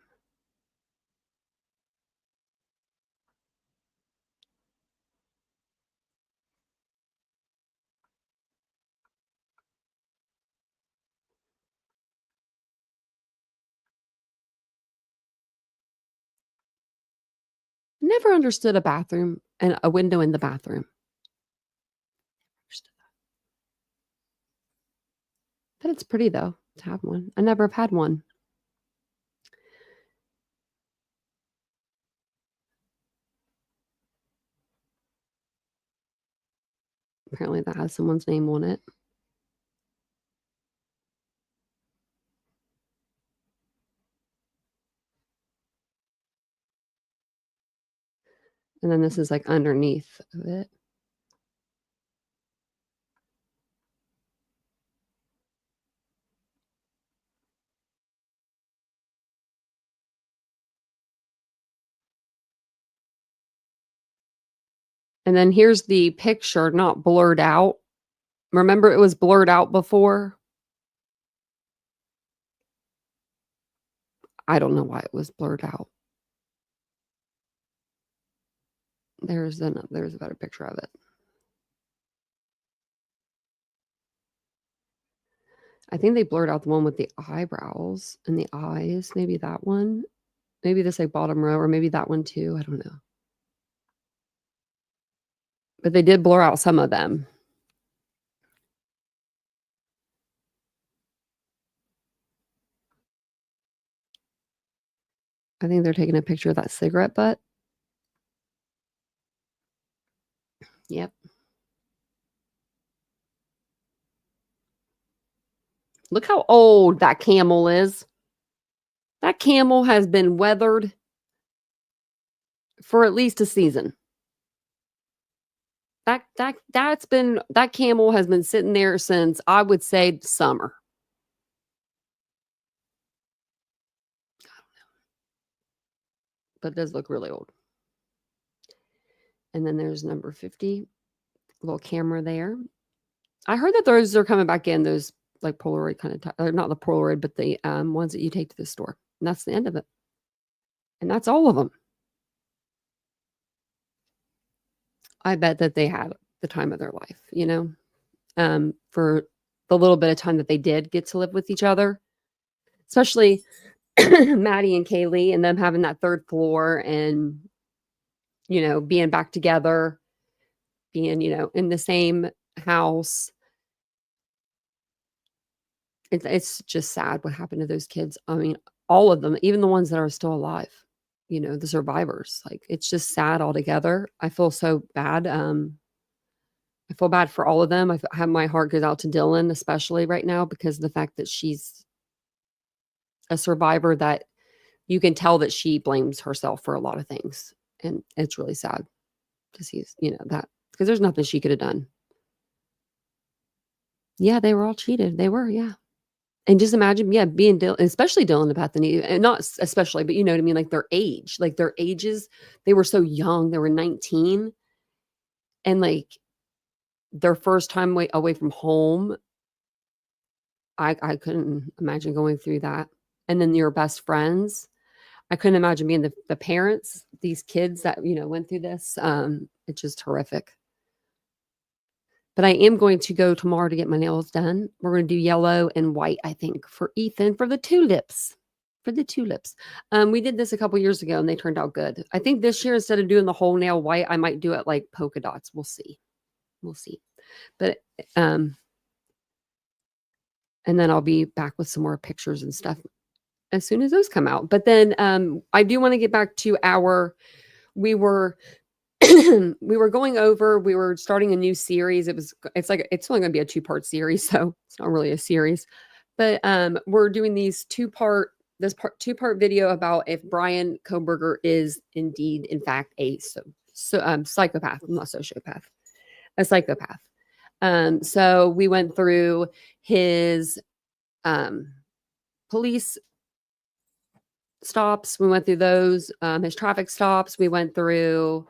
Speaker 2: Never understood a bathroom and a window in the bathroom. But it's pretty though to have one. I never have had one. Apparently that has someone's name on it. And then this is like underneath of it. And then here's the picture, not blurred out. Remember it was blurred out before? I don't know why it was blurred out. There's a better picture of it. I think they blurred out the one with the eyebrows and the eyes. Maybe that one. Maybe this like bottom row, or maybe that one too. I don't know. But they did blur out some of them. I think they're taking a picture of that cigarette butt. Yep. Look how old that camel is. That camel has been weathered for at least a season. That camel has been sitting there since, I would say, summer. I don't know. But it does look really old. And then there's number 50, little camera there. I heard that those are coming back in, those like Polaroid kind of, not the Polaroid, but the ones that you take to the store. And that's the end of it. And that's all of them. I bet that they had the time of their life, you know, for the little bit of time that they did get to live with each other, especially Maddie and Kaylee and them having that third floor and, you know, being back together, being, you know, in the same house. It's just sad what happened to those kids. I mean, all of them, even the ones that are still alive, you know, the survivors. Like, it's just sad altogether. I feel so bad. I feel bad for all of them. I have, my heart goes out to Dylan, especially right now, because of the fact that she's a survivor, that you can tell that she blames herself for a lot of things. And it's really sad to see, you know, that, because there's nothing she could have done. Yeah, they were all cheated. They were, yeah. And just imagine, yeah, being Dylan, especially Dylan and Bethany, and not especially, but you know what I mean? Like their ages, they were so young. They were 19. And like their first time away from home, I couldn't imagine going through that. And then your best friends, I couldn't imagine being the parents, these kids that, you know, went through this. It's just horrific. But I am going to go tomorrow to get my nails done. We're going to do yellow and white, I think, for Ethan, for the tulips. For the tulips. We did this a couple years ago and they turned out good. I think this year, instead of doing the whole nail white, I might do it like polka dots. We'll see. We'll see. But, and then I'll be back with some more pictures and stuff as soon as those come out. But then I do want to get back to we were going over, we were starting a new series. It's only going to be a 2-part series, so it's not really a series. But we're doing this 2-part video about if Brian Koberger is indeed, in fact, a psychopath, not sociopath, a psychopath. So we went through his police stops. We went through those, his traffic stops. We went through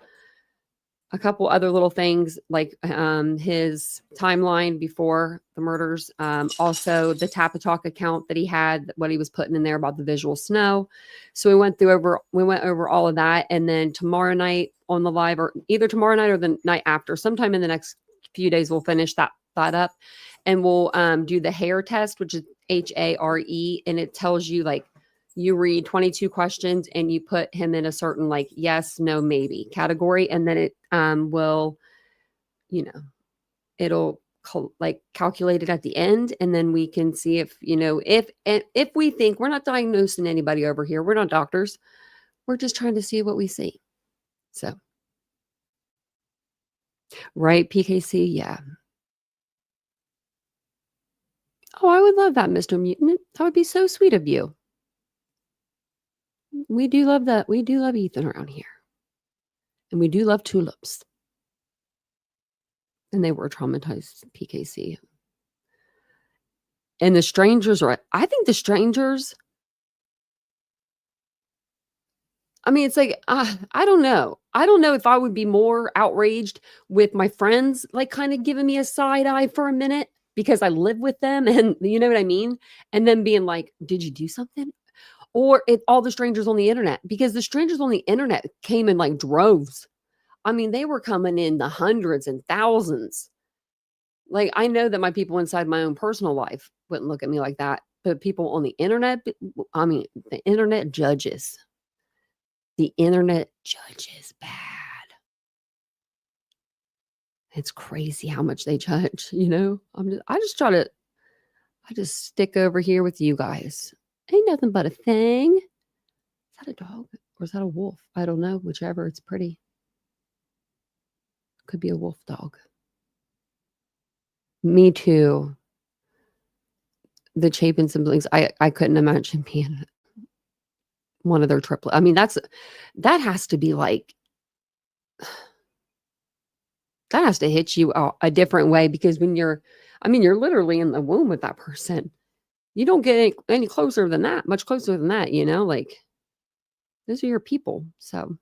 Speaker 2: a couple other little things like his timeline before the murders. Also, the Tapatalk account that he had, what he was putting in there about the visual snow. So we went over all of that, and then tomorrow night on the live, or either tomorrow night or the night after, sometime in the next few days, we'll finish that up, and we'll do the hair test, which is HARE, and it tells you like. You read 22 questions and you put him in a certain like yes, no, maybe category. And then it will, it'll like calculate it at the end. And then we can see if, if we think we're not diagnosing anybody over here. We're not doctors. We're just trying to see what we see. So, right, PKC, yeah. Oh, I would love that, Mr. Mutant. That would be so sweet of you. We do love that. We do love Ethan around here. And we do love tulips. And they were traumatized, PKC. And the strangers are, I think the strangers, I mean, it's like, I don't know. I don't know if I would be more outraged with my friends, like kind of giving me a side eye for a minute because I live with them and you know what I mean? And then being like, did you do something? Or all the strangers on the internet, because the strangers on the internet came in like droves. I mean, they were coming in the hundreds and thousands. Like, I know that my people inside my own personal life wouldn't look at me like that, but people on the internet, I mean, the internet judges. The internet judges bad. It's crazy how much they judge, I just stick over here with you guys. Ain't nothing but a thing. Is that a dog or is that a wolf? I don't know. Whichever. It's pretty. Could be a wolf dog. Me too. The Chapin siblings. I couldn't imagine being one of their triplets. I mean, that has to be like, that has to hit you a different way because when you're literally in the womb with that person. You don't get any closer than that, much closer than that, like those are your people. So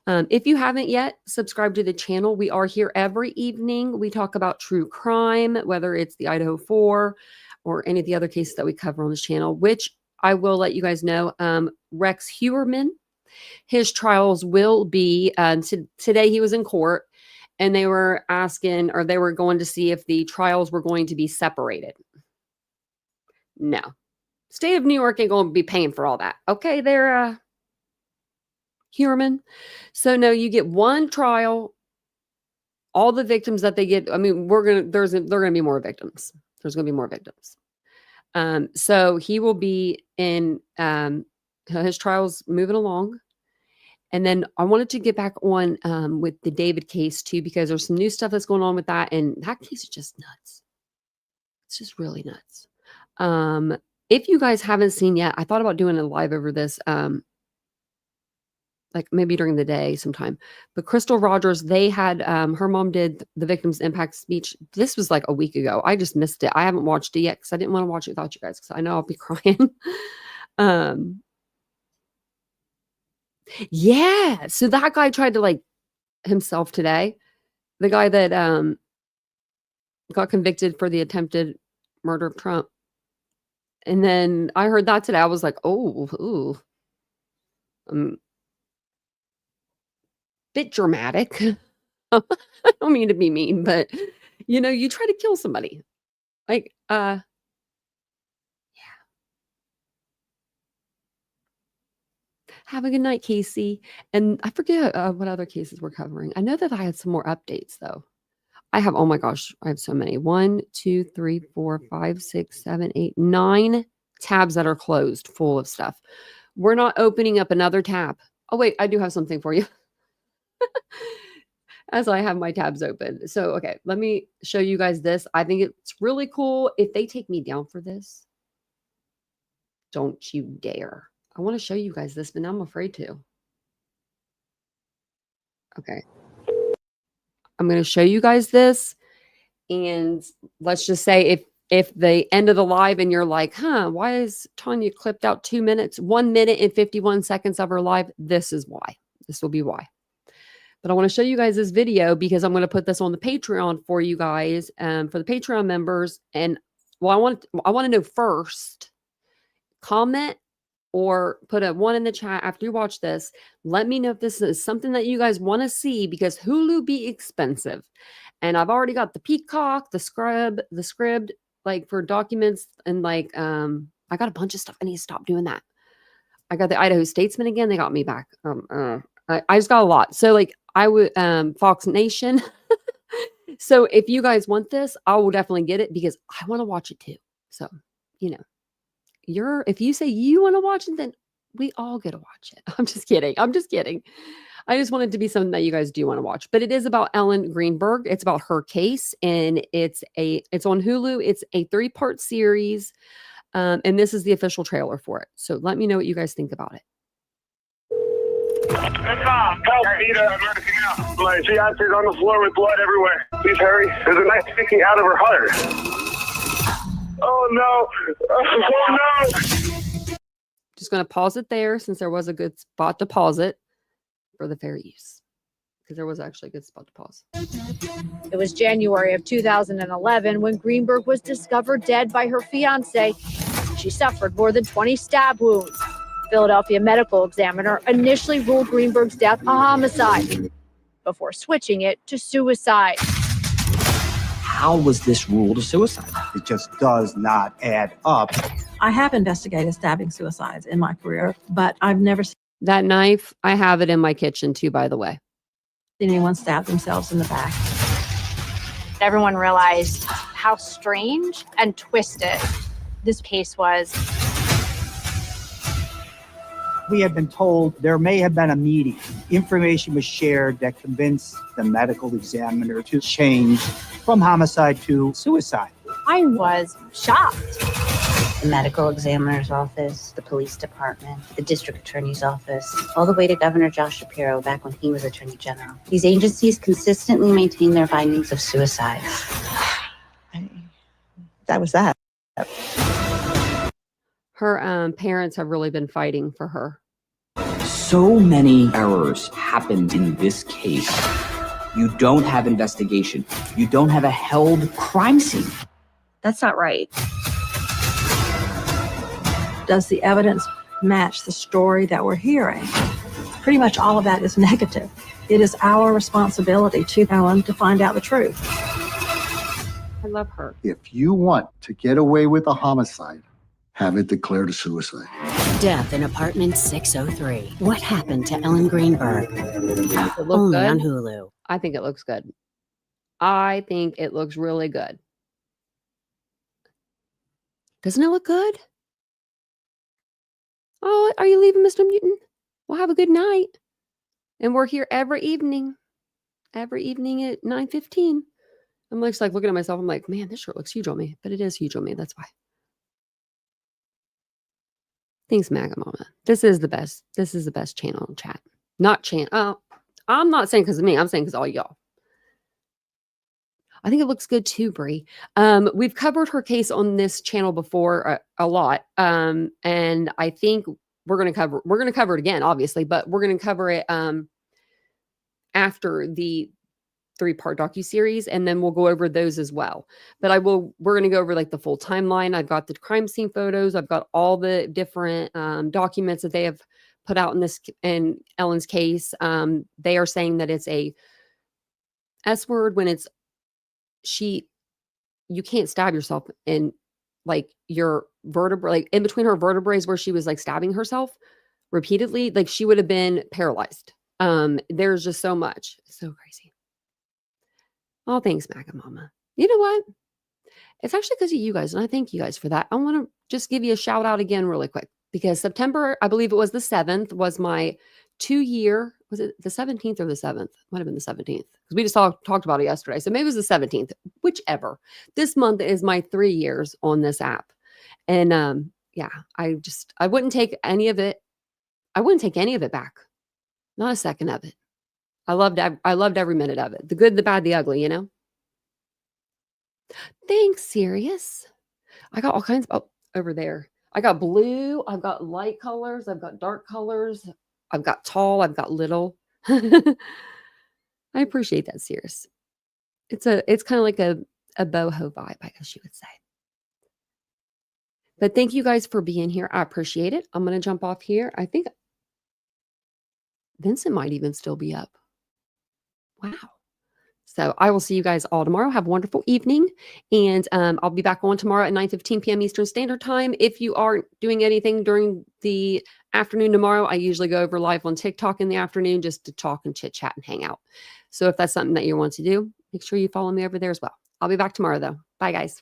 Speaker 2: if you haven't yet subscribed to the channel, we are here every evening. We talk about true crime, whether it's the Idaho 4 or any of the other cases that we cover on this channel, which I will let you guys know. Rex Heuermann, his trials will be, today he was in court and they were asking, or they were going to see if the trials were going to be separated. No. State of New York ain't going to be paying for all that. Okay, they're Heuermann. So no, you get one trial. All the victims that they get, I mean, they're going to be more victims. There's going to be more victims. So he will be in his trials moving along. And then I wanted to get back on with the David case too, because there's some new stuff that's going on with that. And that case is just nuts. It's just really nuts. If you guys haven't seen yet, I thought about doing a live over this, like maybe during the day sometime, but Crystal Rogers, they had, her mom did the victim's impact speech. This was like a week ago. I just missed it. I haven't watched it yet because I didn't want to watch it without you guys because I know I'll be crying. Yeah. So that guy tried to like himself today, the guy that, got convicted for the attempted murder of Trump. And then I heard that today. I was like, oh, ooh. Bit dramatic. I don't mean to be mean, but you try to kill somebody. Like, yeah. Have a good night, Casey. And I forget what other cases we're covering. I know that I had some more updates though. I have, oh my gosh, I have so many. 1, 2, 3, 4, 5, 6, 7, 8, 9 tabs that are closed full of stuff. We're not opening up another tab. Oh wait, I do have something for you. As I have my tabs open. So, okay, let me show you guys this. I think it's really cool. If they take me down for this, don't you dare. I want to show you guys this, but now I'm afraid to. Okay. I'm going to show you guys this. And let's just say if the end of the live and you're like, why is Tanya clipped out 2 minutes, 1 minute and 51 seconds of her live? This is why. This will be why. But I want to show you guys this video because I'm going to put this on the Patreon for you guys, for the Patreon members. And well, I want to know first, comment or put a 1 in the chat after you watch this. Let me know if this is something that you guys want to see, because Hulu be expensive. And I've already got the Peacock, the Scribd, like for documents, and like I got a bunch of stuff. I need to stop doing that. I got the Idaho Statesman again. They got me back. I just got a lot. So like I would Fox Nation. So if you guys want this, I will definitely get it because I want to watch it too. So, you know, if you say you want to watch it, then we all get to watch it. I'm just kidding. I just want it to be something that you guys do want to watch. But it is about Ellen Greenberg. It's about her case, and it's on Hulu. It's a 3-part series. And this is the official trailer for it. So let me know what you guys think about it.
Speaker 3: Help, Anita. My fiance's on the floor with blood everywhere. Please hurry. There's a knife sticking out of her heart. Oh, no. Oh, no.
Speaker 2: Just going to pause it there, since there was a good spot to pause it for the fair use, because there was actually a good spot to pause.
Speaker 4: It was January of 2011 when Greenberg was discovered dead by her fiance. She suffered more than 20 stab wounds. Philadelphia medical examiner initially ruled Greenberg's death a homicide before switching it to suicide.
Speaker 5: How was this ruled a suicide?
Speaker 6: It just does not add up.
Speaker 7: I have investigated stabbing suicides in my career, but I've never seen
Speaker 2: That knife, I have it in my kitchen too, by the way.
Speaker 7: anyone stab themselves in the back.
Speaker 4: Everyone realized how strange and twisted this case was.
Speaker 6: We had been told there may have been a meeting. Information was shared that convinced the medical examiner to change from homicide to suicide.
Speaker 4: I was shocked.
Speaker 8: The medical examiner's office, the police department, the district attorney's office, all the way to Governor Josh Shapiro back when he was attorney general. These agencies consistently maintain their findings of suicide.
Speaker 7: That was that.
Speaker 2: Her parents have really been fighting for her.
Speaker 5: So many errors happened in this case. You don't have investigation. You don't have a held crime scene.
Speaker 8: That's not right.
Speaker 7: Does the evidence match the story that we're hearing? Pretty much all of that is negative. It is our responsibility to Ellen to find out the truth.
Speaker 2: I love her.
Speaker 9: If you want to get away with a homicide, have it declared a suicide.
Speaker 10: Death in Apartment 603. What happened to Ellen Greenberg?
Speaker 2: Does it look
Speaker 10: Only
Speaker 2: good?
Speaker 10: on Hulu.
Speaker 2: I think it looks good. I think it looks really good. Doesn't it look good? Oh, are you leaving, Mr. Mutant? Well, have a good night. And we're here every evening at 9:15. I'm like looking at myself. I'm like, man, this shirt looks huge on me, but it is huge on me. That's why. Thanks, Maga Mama. This is the best. This is the best channel in chat. Not channel. Oh, I'm not saying because of me. I'm saying because all y'all. I think it looks good too, Brie. We've covered her case on this channel before a lot, and I think we're going to cover it again, obviously, but we're going to cover it after the 3-part docuseries, and then we'll go over those as well. But we're going to go over like the full timeline. I've got the crime scene photos. I've got all the different documents that they have put out in Ellen's case. They are saying that it's a S word when it's you can't stab yourself in like your vertebrae, like in between her vertebrae where she was like stabbing herself repeatedly. Like she would have been paralyzed. There's just so much. It's so crazy. Oh, thanks, Maga Mama. You know what? It's actually because of you guys, and I thank you guys for that. I want to just give you a shout out again really quick, because September, I believe it was the 7th, was my 2-year, was it the 17th or the 7th? Might have been the 17th, because we just talked about it yesterday. So maybe it was the 17th, whichever. This month is my 3 years on this app. And yeah, I wouldn't take any of it. I wouldn't take any of it back. Not a second of it. I loved every minute of it. The good, the bad, the ugly, you know? Thanks, Sirius. I got all kinds of, over there. I got blue. I've got light colors. I've got dark colors. I've got tall. I've got little. I appreciate that, Cirrus. It's kind of like a boho vibe, I guess you would say. But thank you guys for being here. I appreciate it. I'm going to jump off here. I think Vincent might even still be up. Wow. So I will see you guys all tomorrow. Have a wonderful evening. And I'll be back on tomorrow at 9:15 p.m. Eastern Standard Time. If you aren't doing anything during the afternoon tomorrow, I usually go over live on TikTok in the afternoon just to talk and chit chat and hang out. So if that's something that you want to do, make sure you follow me over there as well. I'll be back tomorrow though. Bye guys.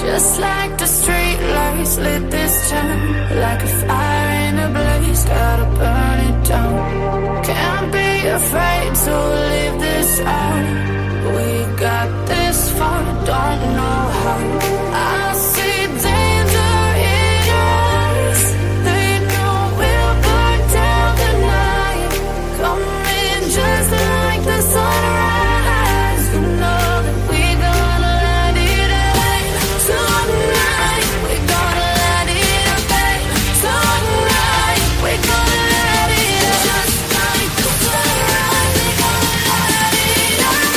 Speaker 1: Just like the street lights lit this town, like a fire in a blaze, gotta burn it down. Can't be afraid to leave this out. We got this far, don't know how. I see danger in your eyes. They know we'll burn down the night. Coming just like the sunrise. You know that we gonna light it up tonight. We gonna light it up tonight. We gonna light it up just like the sunrise. We gonna light it up.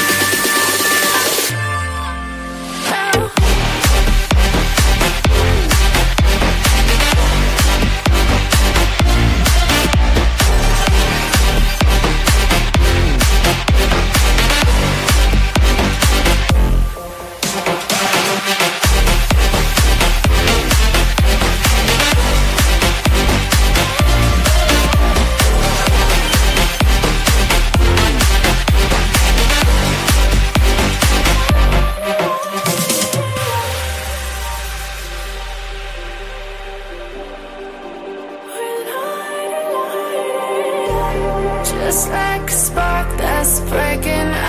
Speaker 1: Just like a spark that's breaking out.